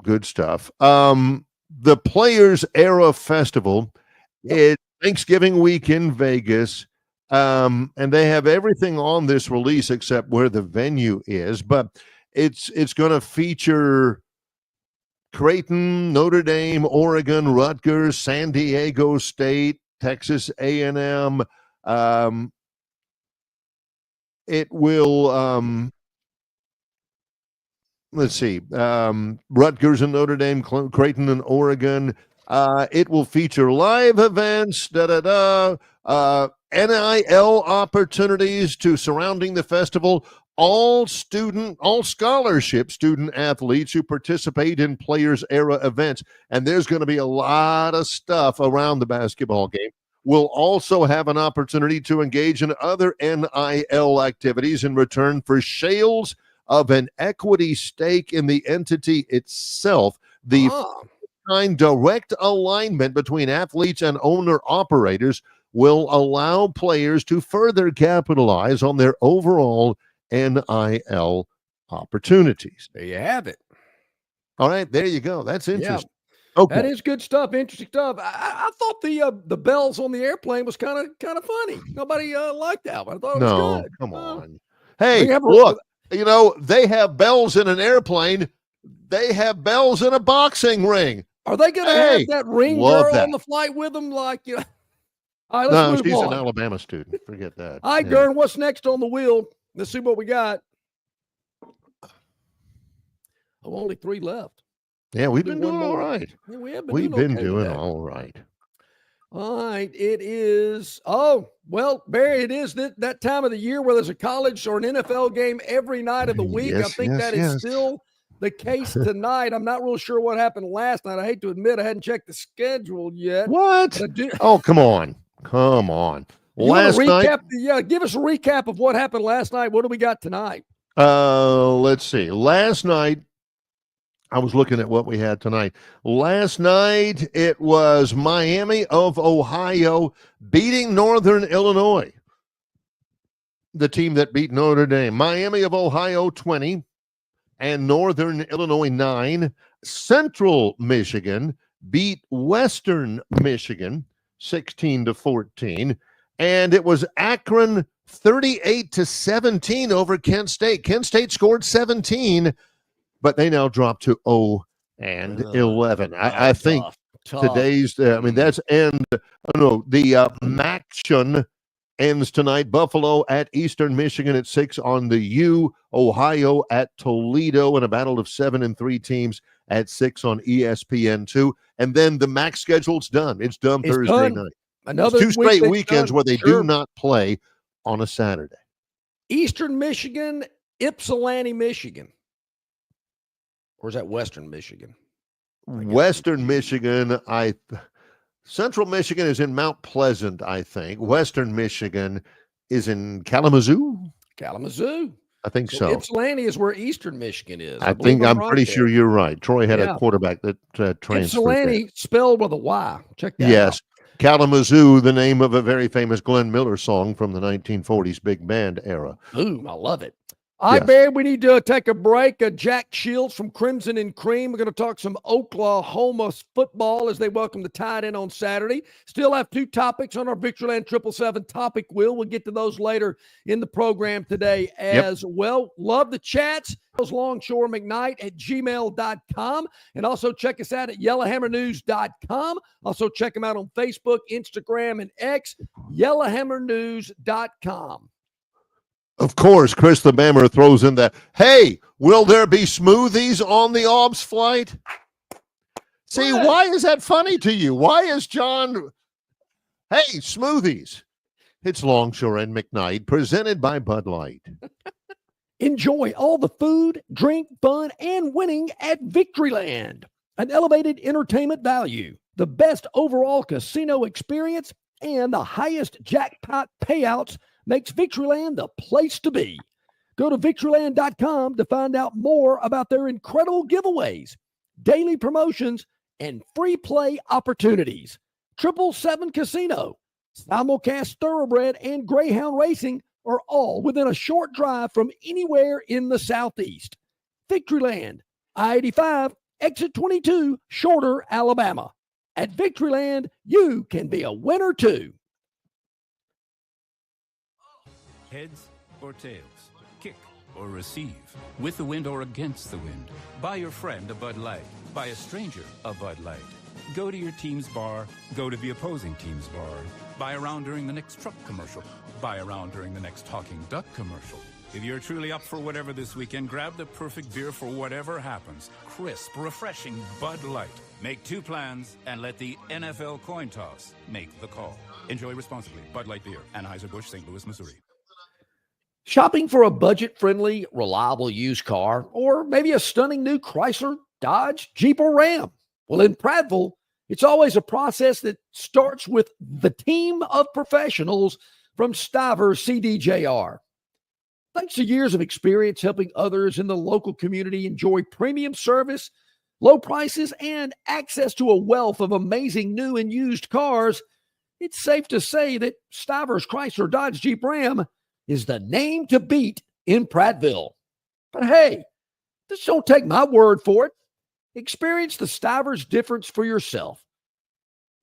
Good stuff. The Players Era Festival is Thanksgiving week in Vegas. And they have everything on this release except where the venue is. But it's going to feature Creighton, Notre Dame, Oregon, Rutgers, San Diego State, Texas A&M. It will, let's see, Rutgers and Notre Dame, Creighton and Oregon. It will feature live events, NIL opportunities to surrounding the festival, all scholarship student athletes who participate in Players Era events. And there's going to be a lot of stuff around the basketball game. We'll also have an opportunity to engage in other NIL activities in return for shares of an equity stake in the entity itself. The direct alignment between athletes and owner-operators will allow players to further capitalize on their overall NIL opportunities.
There you have it.
All right, there you go. That's interesting.
Yeah,
okay,
that is good stuff. Interesting stuff. I thought the bells on the airplane was kind of funny. Nobody liked that one. I thought it was good.
Come on. Hey,
have
look, they have bells in an airplane. They have bells in a boxing ring.
Are they going to have that ring girl on the flight with them? Like, All right, let's move
she's
on.
an Alabama student. Forget that.
All right, Gern, what's next on the wheel? Let's see what we got. Oh, only 3 left.
Yeah, we've been doing all right.
Yeah, we've
been doing all right.
All right, it is. Oh, well, Barry, it is that time of the year where there's a college or an NFL game every night of the week. I think that is still the case tonight. I'm not real sure what happened last night. I hate to admit I hadn't checked the schedule yet.
What? Oh, come on. Last night.
Give us a recap of what happened last night. What do we got tonight?
Let's see. Last night, I was looking at what we had tonight. Last night, it was Miami of Ohio beating Northern Illinois, the team that beat Notre Dame. Miami of Ohio 20 and Northern Illinois 9. Central Michigan beat Western Michigan 16-14. And it was Akron 38-17 over Kent State. Kent State scored 17, but they now dropped to 0-11. I think today's, that's the MACtion ends tonight. Buffalo at Eastern Michigan at 6 on the U. Ohio at Toledo in a battle of 7 and 3 teams at 6 on ESPN2. And then the MAC schedule's done. It's done Thursday night.
Another
2 straight weekends where they do not play on a Saturday.
Eastern Michigan, Ypsilanti, Michigan. Or is that Western Michigan?
Western Michigan, Central Michigan is in Mount Pleasant, I think. Western Michigan is in Kalamazoo. I think so.
Ypsilanti is where Eastern Michigan is.
I'm pretty sure you're right. Troy had a quarterback that transferred.
Ypsilanti spelled with a Y. Check that out.
Yes. Kalamazoo, the name of a very famous Glenn Miller song from the 1940s big band era.
Boom, I love it. All right, Barry, we need to take a break. Jack Shields from Crimson and Cream. We're going to talk some Oklahoma football as they welcome the Tide in on Saturday. Still have 2 topics on our Victoryland 777 topic wheel. We'll get to those later in the program today as well. Love the chats. LongshoreMcKnight@gmail.com. And also check us out at YellowHammerNews.com. Also check them out on Facebook, Instagram, and X, YellowHammerNews.com.
Of course, Chris the Bammer throws in that, hey, will there be smoothies on the OBS flight? See, why is that funny to you? Why is John, hey, smoothies? It's Longshore and McKnight, presented by Bud Light.
Enjoy all the food, drink, fun, and winning at Victoryland. An elevated entertainment value, the best overall casino experience, and the highest jackpot payouts makes Victoryland the place to be. Go to Victoryland.com to find out more about their incredible giveaways, daily promotions, and free play opportunities. 777 Casino, simulcast Thoroughbred, and Greyhound Racing are all within a short drive from anywhere in the Southeast. Victoryland, I-85, exit 22, Shorter, Alabama. At Victoryland, you can be a winner too.
Heads or tails, kick or receive. With the wind or against the wind. Buy your friend a Bud Light. Buy a stranger a Bud Light. Go to your team's bar. Go to the opposing team's bar. Buy around during the next truck commercial. Buy around during the next talking duck commercial. If you're truly up for whatever this weekend, grab the perfect beer for whatever happens. Crisp, refreshing Bud Light. Make 2 plans and let the NFL coin toss make the call. Enjoy responsibly. Bud Light Beer, Anheuser-Busch, St. Louis, Missouri.
Shopping for a budget-friendly, reliable used car, or maybe a stunning new Chrysler, Dodge, Jeep, or Ram? Well, in Prattville, it's always a process that starts with the team of professionals from Stivers CDJR. Thanks to years of experience helping others in the local community enjoy premium service, low prices, and access to a wealth of amazing new and used cars, it's safe to say that Stivers Chrysler Dodge Jeep Ram is the name to beat in Prattville. But hey, just don't take my word for it. Experience the Stivers difference for yourself.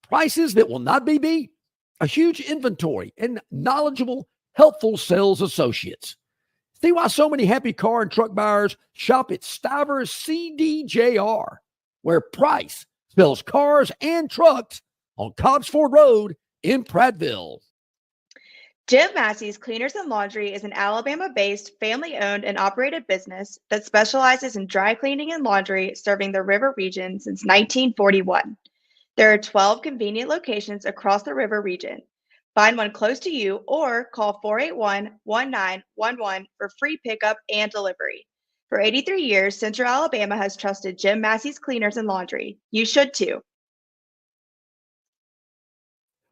Prices that will not be beat, a huge inventory, and knowledgeable, helpful sales associates. See why so many happy car and truck buyers shop at Stivers CDJR, where price spells cars and trucks on Cobbs Ford Road in Prattville.
Jim Massey's Cleaners and Laundry is an Alabama-based, family-owned and operated business that specializes in dry cleaning and laundry, serving the river region since 1941. There are 12 convenient locations across the river region. Find one close to you or call 481-1911 for free pickup and delivery. For 83 years, Central Alabama has trusted Jim Massey's Cleaners and Laundry. You should too.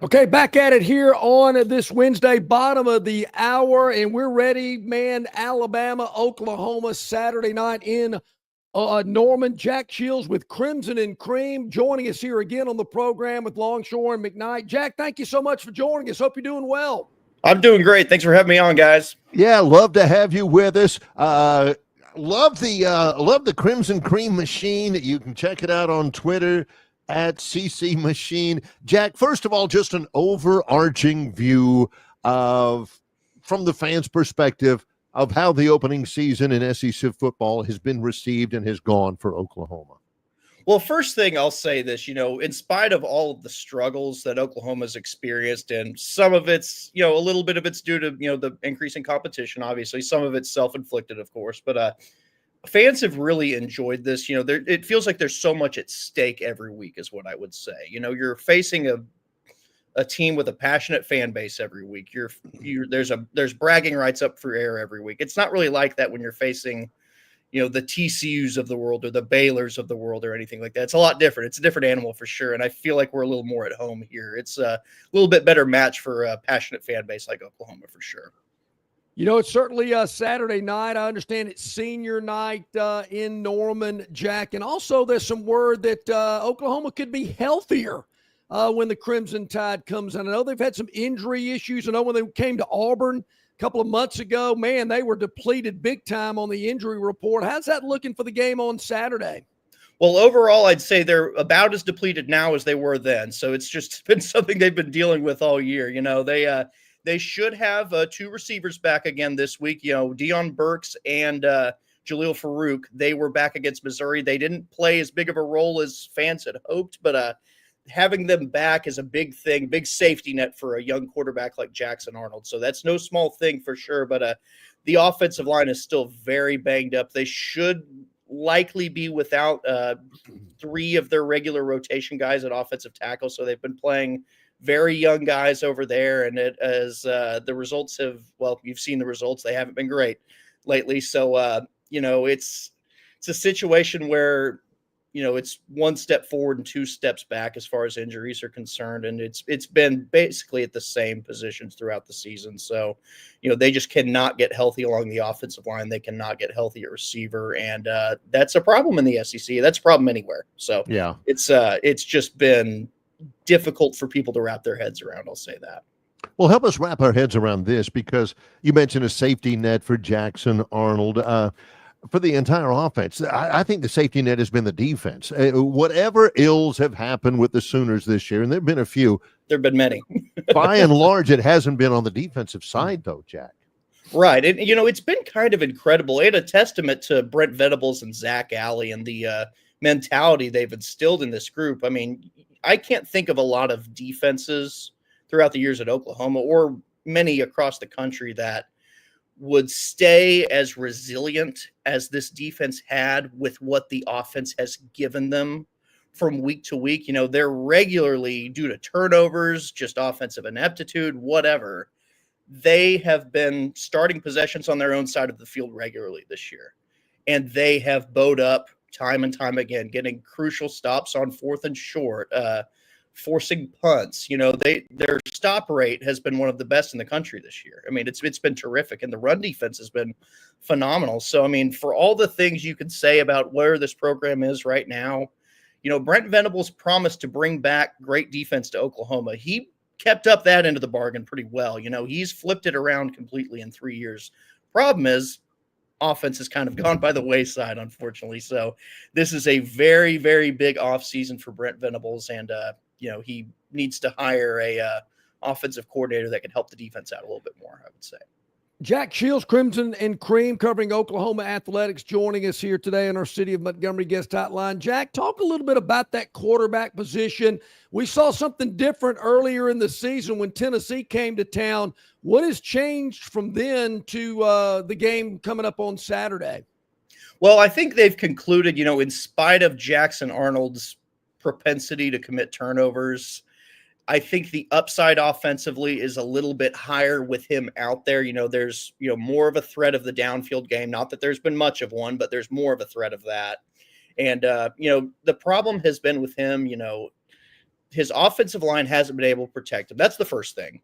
Okay, back at it here on this Wednesday, bottom of the hour, and we're ready, man. Alabama, Oklahoma, Saturday night in Norman. Jack Shields with Crimson and Cream joining us here again on the program with Longshore and McKnight. Jack, thank you so much for joining us. Hope you're doing well.
I'm doing great. Thanks for having me on, guys.
Yeah, love to have you with us. Love the Crimson Cream machine. You can check it out on Twitter at CC Machine. Jack, first of all, just an overarching view of, from the fans' perspective, of how the opening season in SEC football has been received and has gone for Oklahoma.
Well, first thing I'll say this, in spite of all of the struggles that Oklahoma's experienced, and some of it's, a little bit of it's due to, the increasing competition, obviously, some of it's self-inflicted, of course, but fans have really enjoyed this. It feels like there's so much at stake every week is what I would say. You're facing a team with a passionate fan base every week. There's bragging rights up for air every week. It's not really like that when you're facing, the TCUs of the world or the Baylors of the world or anything like that. It's a lot different. It's a different animal for sure. And I feel like we're a little more at home here. It's a little bit better match for a passionate fan base like Oklahoma for sure.
It's certainly a Saturday night. I understand it's senior night in Norman, Jack. And also there's some word that Oklahoma could be healthier when the Crimson Tide comes in. I know they've had some injury issues. I know when they came to Auburn a couple of months ago, man, they were depleted big time on the injury report. How's that looking for the game on Saturday?
Well, overall, I'd say they're about as depleted now as they were then. So it's just been something they've been dealing with all year. They should have 2 receivers back again this week. Deion Burks and Jaleel Farouk, they were back against Missouri. They didn't play as big of a role as fans had hoped, but having them back is a big thing, big safety net for a young quarterback like Jackson Arnold. So that's no small thing for sure. But the offensive line is still very banged up. They should likely be without 3 of their regular rotation guys at offensive tackle. So they've been playing very young guys over there. And the results you've seen the results. They haven't been great lately. So, it's a situation where, it's 1 step forward and 2 steps back as far as injuries are concerned. And it's been basically at the same positions throughout the season. So, they just cannot get healthy along the offensive line. They cannot get healthy at receiver. And that's a problem in the SEC. That's a problem anywhere. So yeah, it's just been difficult for people to wrap their heads around. I'll say that.
Well, help us wrap our heads around this, because you mentioned a safety net for Jackson Arnold. For the entire offense, I think the safety net has been the defense. Whatever ills have happened with the Sooners this year, and there have been a few.
There have been many.
By and large, it hasn't been on the defensive side, though, Jack.
Right. And, it's been kind of incredible. And a testament to Brent Venables and Zach Alley and the mentality they've instilled in this group. I mean, I can't think of a lot of defenses throughout the years at Oklahoma or many across the country that would stay as resilient as this defense had with what the offense has given them from week to week. They're regularly, due to turnovers, just offensive ineptitude, whatever, they have been starting possessions on their own side of the field regularly this year. And they have bowed up time and time again, getting crucial stops on 4th and short, forcing punts. Their stop rate has been one of the best in the country this year. I mean, it's been terrific, and the run defense has been phenomenal. So, I mean, for all the things you could say about where this program is right now, Brent Venables promised to bring back great defense to Oklahoma. He kept up that end of the bargain pretty well. He's flipped it around completely in 3 years. Problem is, offense has kind of gone by the wayside, unfortunately. So this is a very, very big offseason for Brent Venables, and he needs to hire a offensive coordinator that can help the defense out a little bit more, I would say.
Jack Shields, Crimson and Cream, covering Oklahoma athletics, joining us here today on our City of Montgomery guest hotline. Jack, talk a little bit about that quarterback position. We saw something different earlier in the season when Tennessee came to town. What has changed from then to the game coming up on Saturday?
Well, I think they've concluded, in spite of Jackson Arnold's propensity to commit turnovers, I think the upside offensively is a little bit higher with him out there. There's, more of a threat of the downfield game. Not that there's been much of one, but there's more of a threat of that. And, the problem has been with him, his offensive line hasn't been able to protect him. That's the first thing.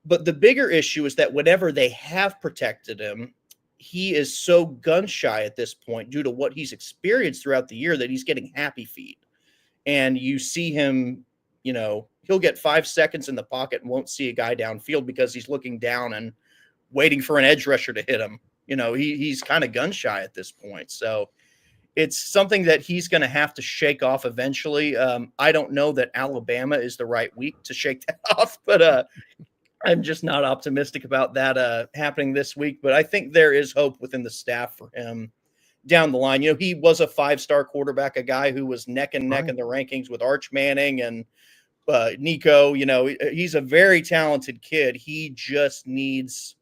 But the bigger issue is that whenever they have protected him, he is so gun shy at this point due to what he's experienced throughout the year that he's getting happy feet. And you see him, he'll get 5 seconds in the pocket and won't see a guy downfield because he's looking down and waiting for an edge rusher to hit him. He's kind of gun shy at this point. So it's something that he's going to have to shake off eventually. I don't know that Alabama is the right week to shake that off, but I'm just not optimistic about that happening this week. But I think there is hope within the staff for him down the line. He was a 5-star quarterback, a guy who was neck and neck in the rankings with Arch Manning and Nico. He's a very talented kid. He just needs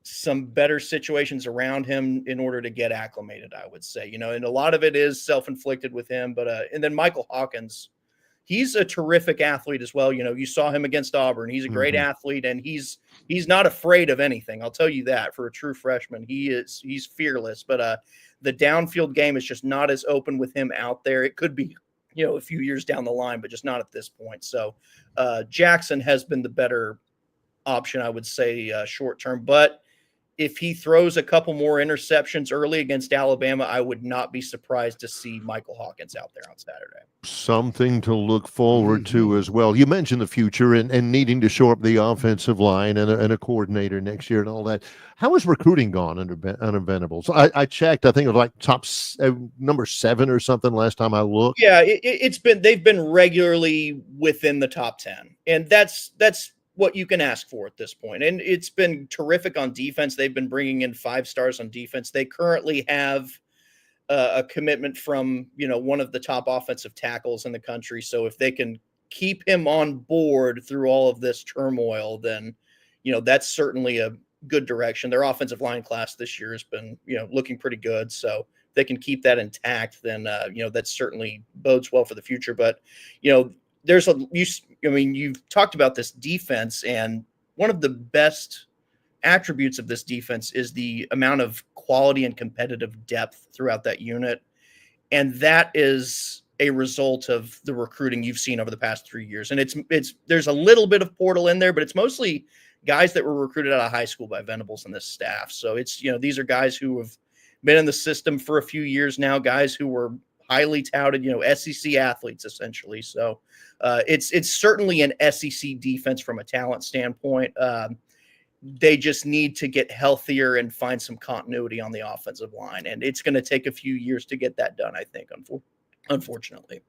some better situations around him in order to get acclimated, I would say. And a lot of it is self-inflicted with him. But and then Michael Hawkins, he's a terrific athlete as well. You saw him against Auburn. He's a great athlete, and he's not afraid of anything. I'll tell you that. For a true freshman, he's fearless. But the downfield game is just not as open with him out there. It could be, a few years down the line, but just not at this point. So Jackson has been the better option, I would say, short term. But if he throws a couple more interceptions early against Alabama, I would not be surprised to see Michael Hawkins out there on Saturday.
Something to look forward to as well. You mentioned the future and needing to shore up the offensive line and a coordinator next year and all that. How has recruiting gone under Venables? I checked. I think it was like top number 7 or something last time I looked.
Yeah, they've been regularly within the top 10, and that's what you can ask for at this point. And it's been terrific on defense. They've been bringing in 5 stars on defense. They currently have a commitment from, one of the top offensive tackles in the country. So if they can keep him on board through all of this turmoil, then, that's certainly a good direction. Their offensive line class this year has been, looking pretty good. So if they can keep that intact, then, that certainly bodes well for the future. But, you've talked about this defense, and one of the best attributes of this defense is the amount of quality and competitive depth throughout that unit. And that is a result of the recruiting you've seen over the past 3 years. And there's a little bit of portal in there, but it's mostly guys that were recruited out of high school by Venables and this staff. So it's, these are guys who have been in the system for a few years now, guys who were highly touted, SEC athletes essentially. So it's certainly an SEC defense from a talent standpoint. They just need to get healthier and find some continuity on the offensive line. And it's going to take a few years to get that done, I think, unfortunately.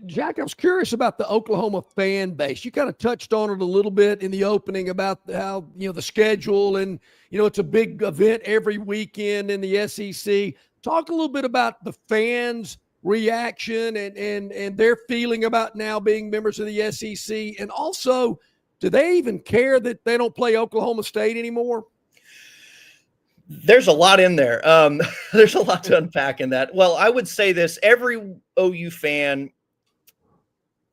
Jack, I was curious about the Oklahoma fan base. You kind of touched on it a little bit in the opening about how, the schedule and, it's a big event every weekend in the SEC. Talk a little bit about the fans' reaction and their feeling about now being members of the SEC. And also, do they even care that they don't play Oklahoma State anymore?
There's a lot in there. There's a lot to unpack in that. Well, I would say this, every OU fan,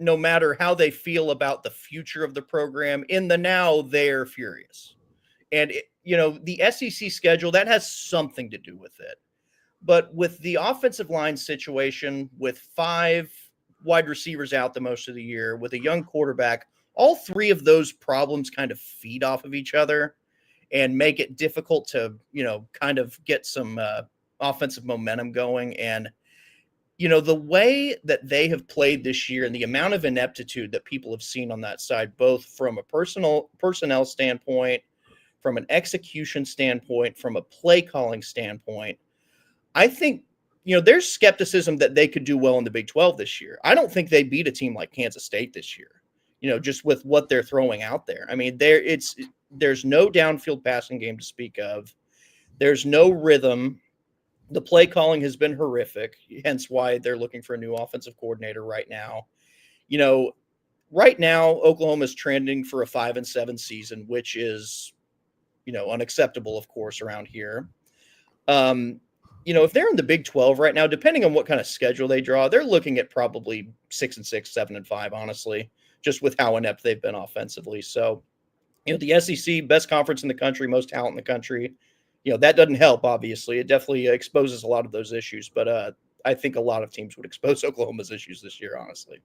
no matter how they feel about the future of the program, in the now, they're furious. And, the SEC schedule, that has something to do with it. But with the offensive line situation, with 5 wide receivers out the most of the year, with a young quarterback, all 3 of those problems kind of feed off of each other and make it difficult to, kind of get some offensive momentum going. And, the way that they have played this year and the amount of ineptitude that people have seen on that side, both from a personnel standpoint, from an execution standpoint, from a play calling standpoint, I think, there's skepticism that they could do well in the Big 12 this year. I don't think they beat a team like Kansas State this year, just with what they're throwing out there. I mean, there's no downfield passing game to speak of. There's no rhythm. The play calling has been horrific, hence why they're looking for a new offensive coordinator right now. Right now, Oklahoma is trending for a 5-7 season, which is, unacceptable, of course, around here. If they're in the Big 12 right now, depending on what kind of schedule they draw, they're looking at probably 6-6, 7-5, honestly, just with how inept they've been offensively. So, the SEC, best conference in the country, most talent in the country, that doesn't help, obviously. It definitely exposes a lot of those issues. But I think a lot of teams would expose Oklahoma's issues this year, honestly.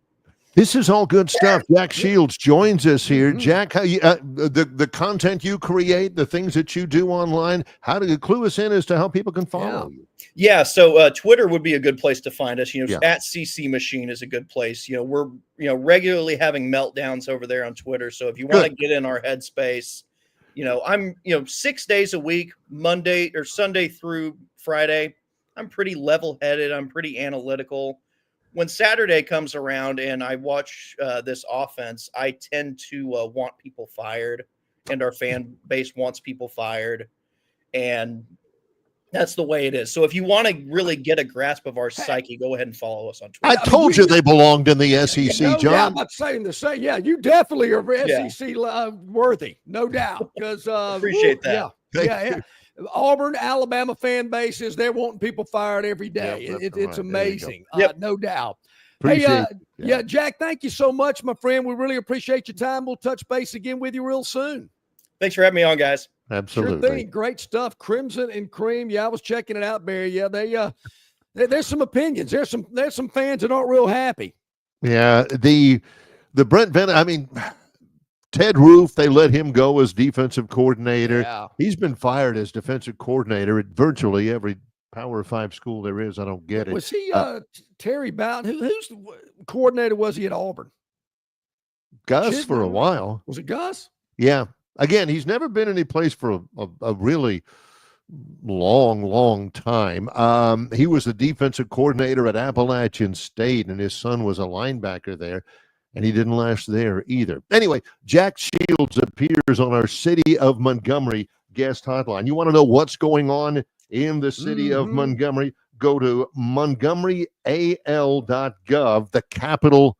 This is all good stuff. Jack Shields joins us here. Jack, how you, the content you create, the things that you do online, how do you clue us in as to how people can follow you?
Yeah, so Twitter would be a good place to find us. At CC Machine is a good place. We're regularly having meltdowns over there on Twitter. So if you want to get in our headspace, I'm 6 days a week, Monday or Sunday through Friday. I'm pretty level-headed. I'm pretty analytical. When Saturday comes around and I watch this offense, I tend to want people fired, and our fan base wants people fired, and that's the way it is. So if you want to really get a grasp of our psyche, go ahead and follow us on Twitter.
I told you they belonged in the SEC, John.
Yeah, I'm not saying the same. Yeah, you definitely are SEC worthy, no doubt. Because
appreciate that.
Yeah. Auburn, Alabama fan bases, they're wanting people fired every day. It's amazing. No doubt. Hey, Jack, thank you so much, my friend. We really appreciate your time. We'll touch base again with you real soon.
Thanks for having me on, guys.
Absolutely.
Sure thing. Great stuff. Crimson and Cream. Yeah, I was checking it out, Barry. Yeah, there's some opinions. There's some fans that aren't real happy.
Yeah, the Brent Venables, Ted Roof, they let him go as defensive coordinator.
Yeah.
He's been fired as defensive coordinator at virtually every Power 5 school there is. I don't get it.
Was he Terry Bowden? Who's the coordinator was he at Auburn?
Gus for a while.
Was it Gus?
Yeah. Again, he's never been any place for a really long time. He was the defensive coordinator at Appalachian State, and his son was a linebacker there. And he didn't last there either. Anyway, Jack Shields appears on our City of Montgomery guest hotline. You want to know what's going on in the city of Montgomery? Go to montgomeryal.gov, the capital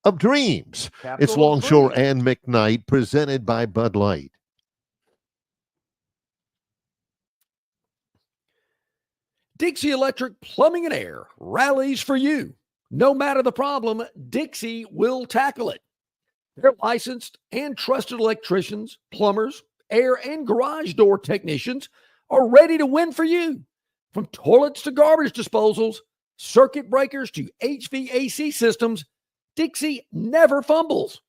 of dreams. It's Longshore and McKnight, presented by Bud Light.
Dixie Electric Plumbing and Air rallies for you. No matter the problem, Dixie will tackle it. They're licensed and trusted electricians, plumbers, air and garage door technicians are ready to win for you. From toilets to garbage disposals, circuit breakers to HVAC systems, Dixie never fumbles.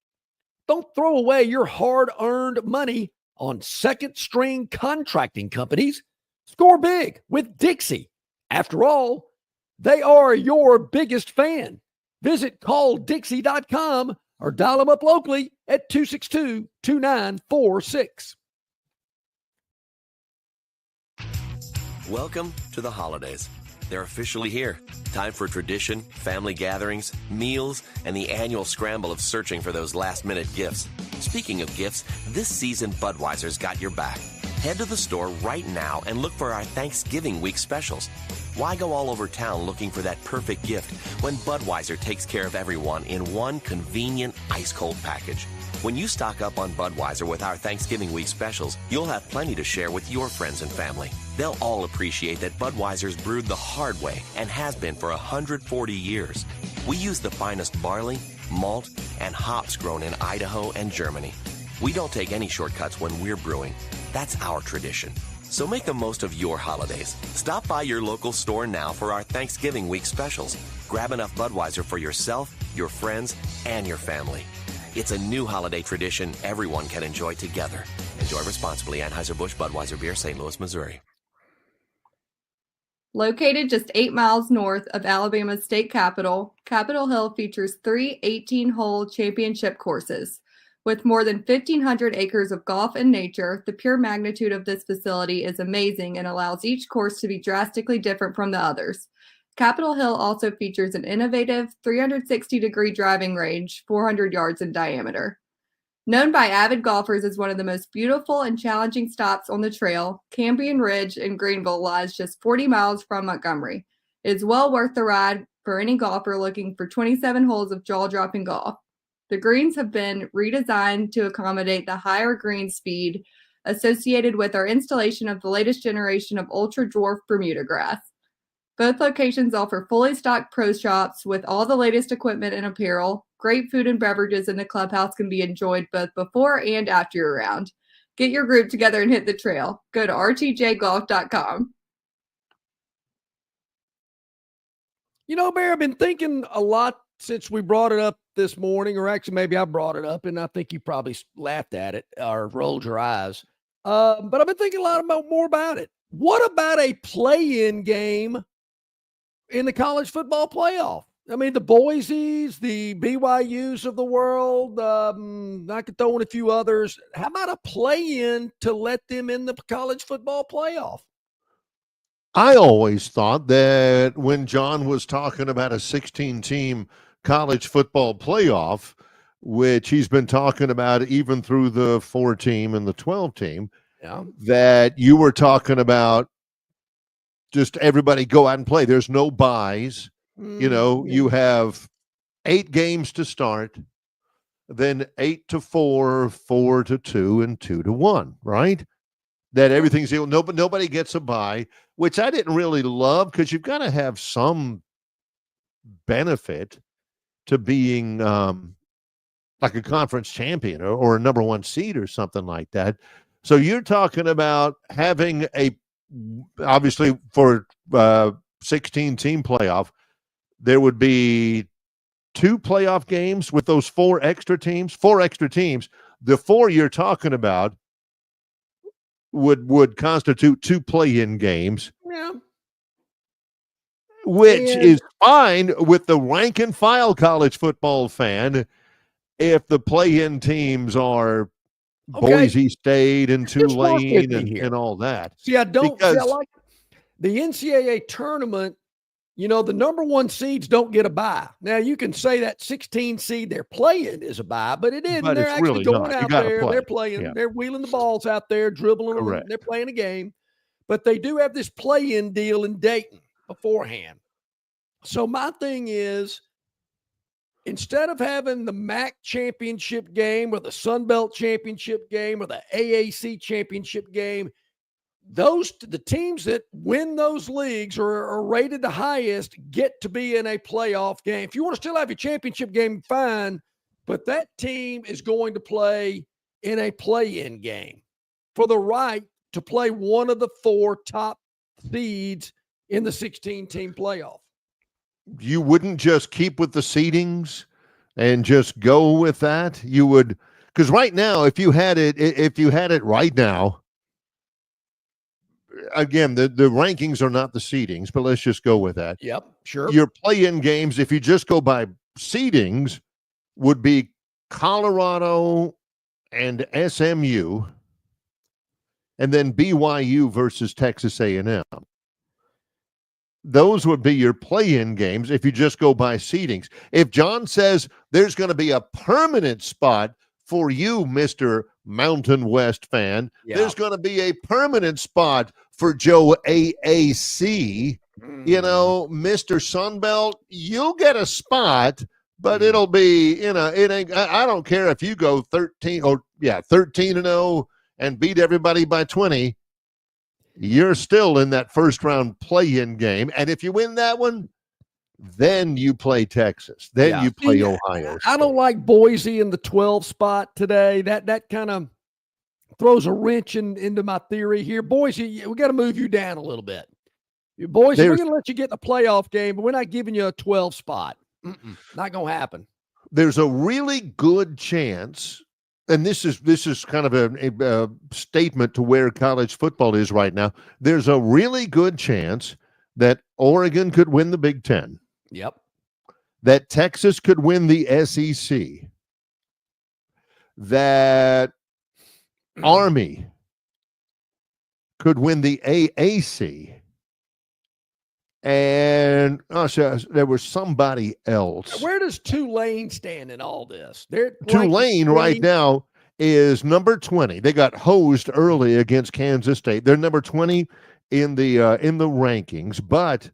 Don't throw away your hard-earned money on second-string contracting companies. Score big with Dixie. After all, they are your biggest fan. Visit calldixie.com or dial them up locally at 262-2946.
Welcome to the holidays. They're officially here. Time for tradition, family gatherings, meals, and the annual scramble of searching for those last-minute gifts. Speaking of gifts, this season Budweiser's got your back. Head to the store right now and look for our Thanksgiving week specials. Why go all over town looking for that perfect gift when Budweiser takes care of everyone in one convenient ice-cold package? When you stock up on Budweiser with our Thanksgiving week specials, you'll have plenty to share with your friends and family. They'll all appreciate that Budweiser's brewed the hard way and has been for 140 years. We use the finest barley, malt, and hops grown in Idaho and Germany. We don't take any shortcuts when we're brewing. That's our tradition. So make the most of your holidays. Stop by your local store now for our Thanksgiving week specials. Grab enough Budweiser for yourself, your friends, and your family. It's a new holiday tradition everyone can enjoy together. Enjoy responsibly. Anheuser-Busch Budweiser Beer, St. Louis, Missouri.
Located just 8 miles north of Alabama's state capital, Capitol Hill features 3 18-hole championship courses. With more than 1,500 acres of golf and nature, the pure magnitude of this facility is amazing and allows each course to be drastically different from the others. Capitol Hill also features an innovative 360-degree driving range, 400 yards in diameter. Known by avid golfers as one of the most beautiful and challenging stops on the trail, Cambrian Ridge in Greenville lies just 40 miles from Montgomery. It is well worth the ride for any golfer looking for 27 holes of jaw-dropping golf. The greens have been redesigned to accommodate the higher green speed associated with our installation of the latest generation of ultra-dwarf Bermuda grass. Both locations offer fully stocked pro shops with all the latest equipment and apparel. Great food and beverages in the clubhouse can be enjoyed both before and after your round. Get your group together and hit the trail. Go to rtjgolf.com.
You know, Bear, I've been thinking a lot since we brought it up this morning, or actually maybe I brought it up and I think you probably laughed at it or rolled your eyes. But I've been thinking a lot more about it. What about a play-in game in the college football playoff? I mean, the Boise's, the BYU's of the world, I could throw in a few others. How about a play-in to let them in the college football playoff?
I always thought that when John was talking about a 16-team college football playoff, which he's been talking about even through the 4-team and the 12-team, that you were talking about just everybody go out and play. There's no buys. You know, you have 8 games to start, then 8-4, 4-2, and 2-1, right? That everything's equal. Nobody gets a bye, which I didn't really love because you've got to have some benefit to being like a conference champion or a number 1 seed or something like that. So you're talking about having obviously for 16-team playoff, there would be 2 playoff games with those 4 extra teams. The 4 you're talking about would constitute 2 play-in games.
Yeah.
Which is fine with the rank and file college football fan if the play-in teams are Boise State and Tulane and all that.
See, I like the NCAA tournament. You know, the number 1 seeds don't get a bye. Now, you can say that 16 seed they're playing is a bye, but it isn't. They're actually
really
going
not.
out there. They're playing. They're wheeling the balls out there, dribbling them. They're playing a game. But they do have this play-in deal in Dayton beforehand. So my thing is, instead of having the MAC championship game or the Sun Belt championship game or the AAC championship game, the teams that win those leagues or are rated the highest get to be in a playoff game. If you want to still have your championship game, fine, but that team is going to play in a play-in game for the right to play one of the 4 top seeds in the 16-team playoff.
You wouldn't just keep with the seedings and just go with that. You would, because right now, if you had it right now, again, the rankings are not the seedings, but let's just go with that.
Yep, sure.
Your play-in games, if you just go by seedings, would be Colorado and SMU, and then BYU versus Texas A&M. those would be your play-in games if you just go by seedings. If John says there's going to be a permanent spot for you, Mr. Mountain West fan, there's going to be a permanent spot for Joe AAC. You know, Mr. Sunbelt, you'll get a spot, but it'll be, it ain't, I don't care if you go 13-0 and beat everybody by 20. You're still in that first round play-in game. And if you win that one, then you play Texas. Then you play Ohio State.
I don't like Boise in the 12 spot today. That kind of throws a wrench into my theory here. Boise, we got to move you down a little bit. Boise, we're going to let you get in the playoff game, but we're not giving you a 12 spot. Not going to happen.
There's a really good chance, and this is kind of a statement to where college football is right now. There's a really good chance that Oregon could win the Big Ten.
Yep.
That Texas could win the SEC. That Army could win the AAC. And there was somebody else.
Where does Tulane stand in all this?
Tulane right now is number 20. They got hosed early against Kansas State. They're number 20 in the rankings. But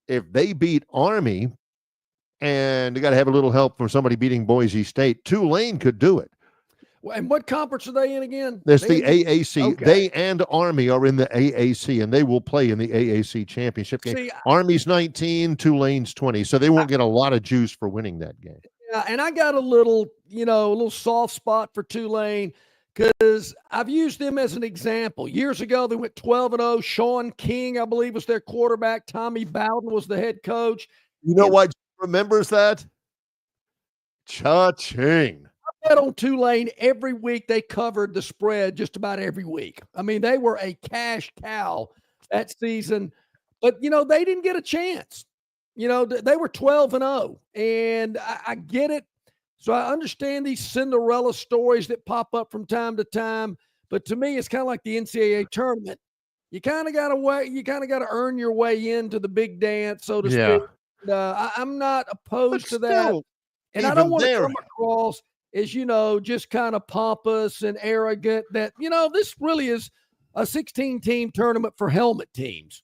if they beat Army, and they got to have a little help from somebody beating Boise State, Tulane could do it.
And what conference are they in again?
That's the AAC.
Okay.
They and Army are in the AAC, and they will play in the AAC championship game.
See,
Army's 19, Tulane's 20, so they won't get a lot of juice for winning that game.
Yeah, and I got a little soft spot for Tulane because I've used them as an example. Years ago, they went 12-0. Sean King, I believe, was their quarterback. Tommy Bowden was the head coach.
You know what remembers that? Cha-ching.
Bet on Tulane every week. They covered the spread just about every week. I mean, they were a cash cow that season, but they didn't get a chance. They were 12-0, and I get it. So I understand these Cinderella stories that pop up from time to time, but to me, it's kind of like the NCAA tournament. You kind of got to earn your way into the big dance, so to speak. I'm not opposed to that, and I don't want to come across is, just kind of pompous and arrogant that, this really is a 16-team tournament for helmet teams,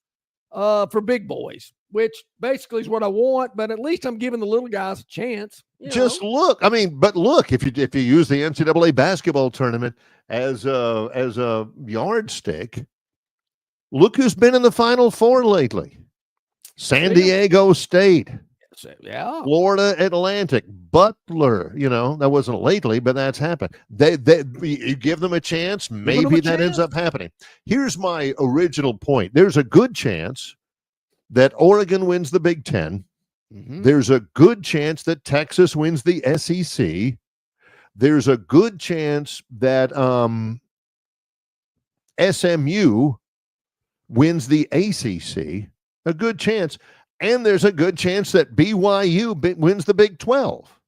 for big boys, which basically is what I want, but at least I'm giving the little guys a chance.
Just look. I mean, but look, if you use the NCAA basketball tournament as a yardstick, look who's been in the Final Four lately. San Diego State.
Yeah,
Florida Atlantic, Butler, that wasn't lately, but that's happened. You give them a chance, maybe that ends up happening. Here's my original point. There's a good chance that Oregon wins the Big Ten.
Mm-hmm.
There's a good chance that Texas wins the SEC. There's a good chance that SMU wins the ACC. A good chance. And there's a good chance that BYU wins the Big 12.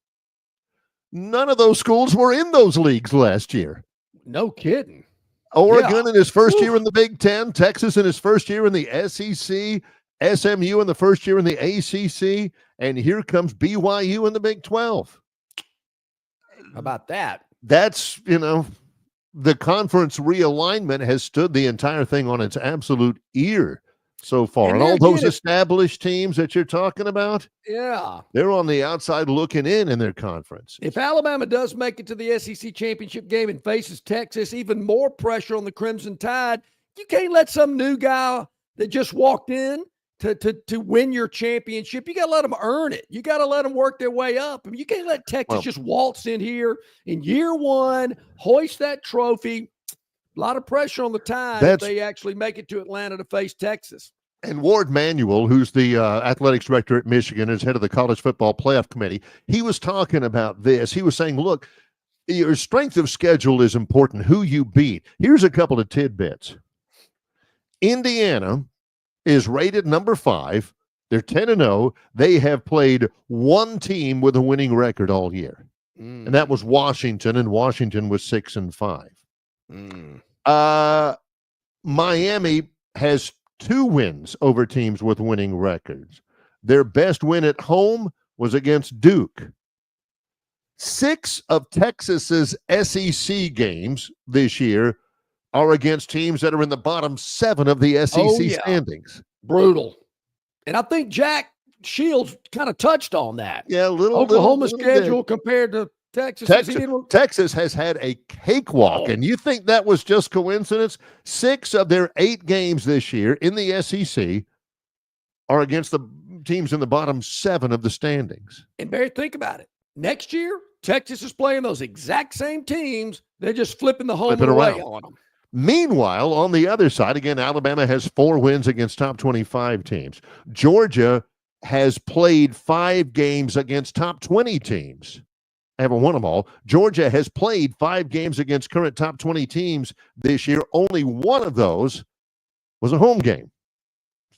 None of those schools were in those leagues last year.
No kidding.
Oregon in his first year in the Big 10, Texas in his first year in the SEC, SMU in the first year in the ACC, and here comes BYU in the Big 12.
How about that?
That's, the conference realignment has stood the entire thing on its absolute ear so far. And all those established teams that you're talking about, they're on the outside looking in their conference.
If Alabama does make it to the SEC championship game and faces Texas, even more pressure on the Crimson Tide. You can't let some new guy that just walked in to win your championship. You got to let them earn it. You got to let them work their way up. I mean, you can't let Texas just waltz in here in year one, hoist that trophy. A lot of pressure on the Tide if they actually make it to Atlanta to face Texas.
And Ward Manuel, who's the athletics director at Michigan, is head of the college football playoff committee. He was talking about this. He was saying, look, your strength of schedule is important, who you beat. Here's a couple of tidbits. Indiana is rated number 5. They're 10-0. They have played one team with a winning record all year. And that was Washington, and Washington was 6-5. Miami has 2 wins over teams with winning records. Their best win at home was against Duke. 6 of Texas's SEC games this year are against teams that are in the bottom 7 of the SEC standings.
Brutal. And I think Jack Shields kind of touched on that.
Yeah,
Oklahoma
little
schedule
bit.
compared to Texas.
Texas has had a cakewalk, and you think that was just coincidence? 6 of their 8 games this year in the SEC are against the teams in the bottom 7 of the standings.
And Barry, think about it. Next year, Texas is playing those exact same teams. They're just flipping the home and away on them.
Meanwhile, on the other side, again, Alabama has 4 wins against top 25 teams. Georgia has played 5 games against top 20 teams. Haven't won them all. Georgia has played 5 games against current top 20 teams this year. Only one of those was a home game.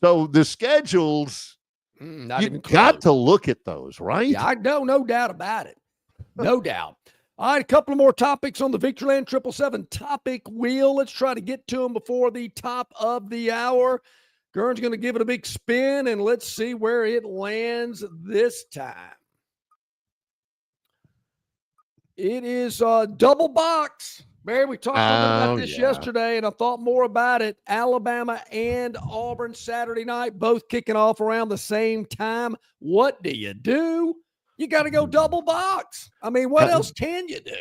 So the schedules, you've got to look at those, right?
Yeah, I know, no doubt about it. No doubt. All right, a couple of more topics on the Victoryland 777 topic wheel. Let's try to get to them before the top of the hour. Gern's going to give it a big spin, and let's see where it lands this time. It is a double box. Barry, we talked a little bit about this yesterday, and I thought more about it. Alabama and Auburn Saturday night, both kicking off around the same time. What do? You got to go double box. I mean, what else can you do?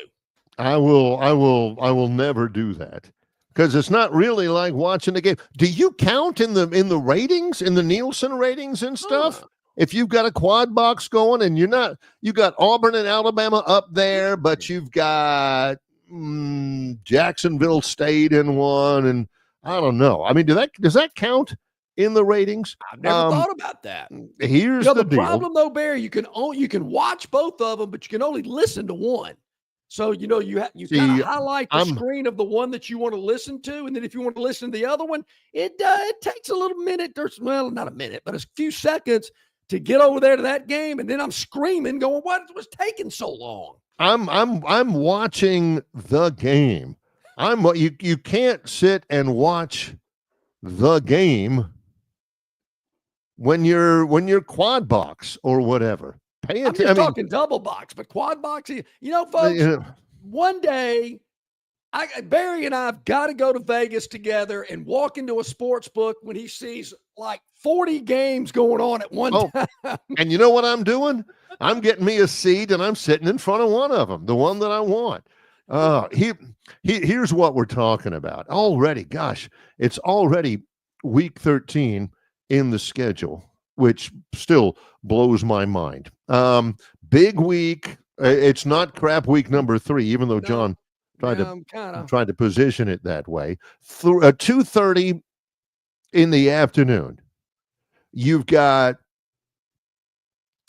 I will never do that, because it's not really like watching the game. Do you count in the ratings, in the Nielsen ratings and stuff? If you've got a quad box going and you got Auburn and Alabama up there, but you've got Jacksonville State in one, and I don't know. I mean, does that count in the ratings?
I've never thought about that.
Here's the deal.
Problem though, Barry, you can watch both of them, but you can only listen to one. So you kind of highlight the screen of the one that you want to listen to, and then if you want to listen to the other one, it takes a little minute, not a minute, but a few seconds to get over there to that game, and then I'm screaming, going, "What was taking so long?"
I'm watching the game. You can't sit and watch the game when you're quad box or whatever. Pay attention.
I'm talking double box, but quad box, folks. One day, Barry and I have got to go to Vegas together and walk into a sports book when he sees like 40 games going on at one time.
And you know what I'm doing? I'm getting me a seat and I'm sitting in front of one of them, the one that I want. Here's what we're talking about already. Gosh, it's already week 13 in the schedule, which still blows my mind. Big week. It's not crap week number 3, even though John tried to position it that way. 2:30 in the afternoon. You've got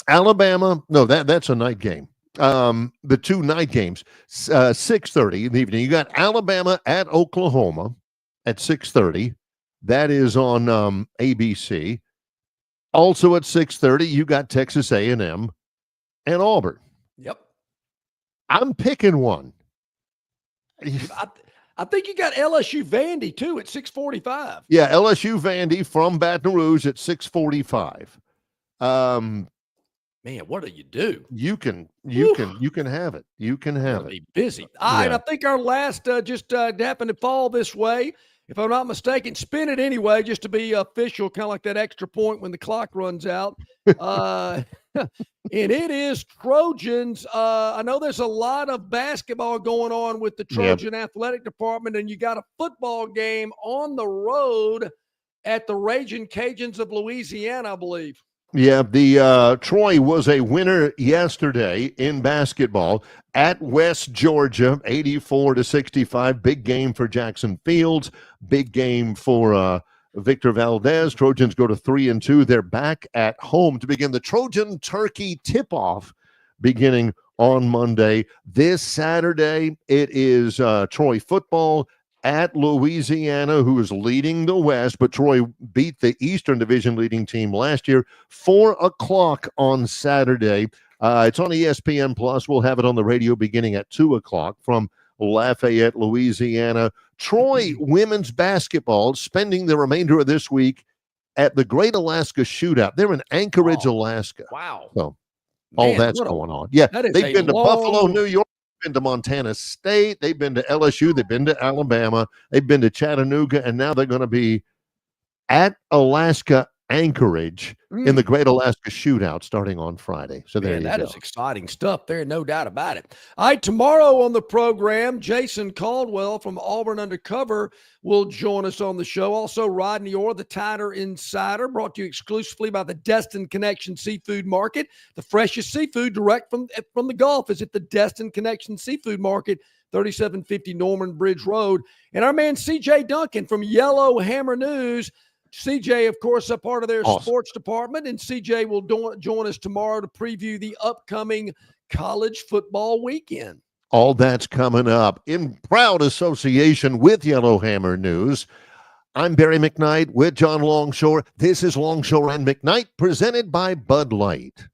Alabama. No, that's a night game. The 2 night games, 6:30 in the evening. You got Alabama at Oklahoma at 6:30. That is on ABC. Also at 6:30, you got Texas A&M and Auburn.
Yep.
I'm picking one.
I think you got LSU Vandy too at 6:45.
Yeah, LSU Vandy from Baton Rouge at 6:45.
Man, what do you do?
You can have it. You can have it.
Be busy. All right, I think our last just happened to fall this way. If I'm not mistaken, spin it anyway, just to be official, kind of like that extra point when the clock runs out. And it is Trojans. I know there's a lot of basketball going on with the Trojan athletic department, and you got a football game on the road at the Raging Cajuns of Louisiana, I believe.
Yeah, the Troy was a winner yesterday in basketball at West Georgia, 84-65. Big game for Jackson Fields. Big game for Victor Valdez. Trojans go to 3-2. They're back at home to begin the Trojan Turkey tip-off beginning on Monday. This Saturday, it is Troy football at Louisiana, who is leading the West, but Troy beat the Eastern Division leading team last year. 4:00 on Saturday. It's on ESPN Plus. We'll have it on the radio beginning at 2:00 from Lafayette, Louisiana. Troy women's basketball spending the remainder of this week at the Great Alaska Shootout. They're in Anchorage, Alaska.
Wow.
So all
Man,
that's
what a-
going on. Yeah,
that is
they've
a
been to Buffalo,
long-
New York, been to Montana State, they've been to LSU, they've been to Alabama, they've been to Chattanooga, and now they're going to be at Alaska Anchorage in the Great Alaska Shootout starting on Friday. So there
Man,
you
that
go.
is exciting stuff there, no doubt about it. All right, tomorrow on the program, Jason Caldwell from Auburn Undercover will join us on the show. Also, Rodney Orr, the Tider Insider, brought to you exclusively by the Destin Connection Seafood Market. The freshest seafood direct from the Gulf is at the Destin Connection Seafood Market, 3750 Norman Bridge Road. And our man CJ Duncan from Yellow Hammer News. CJ, of course, a part of their sports department, and CJ will join us tomorrow to preview the upcoming college football weekend.
All that's coming up in proud association with Yellowhammer News. I'm Barry McKnight with John Longshore. This is Longshore and McKnight presented by Bud Light.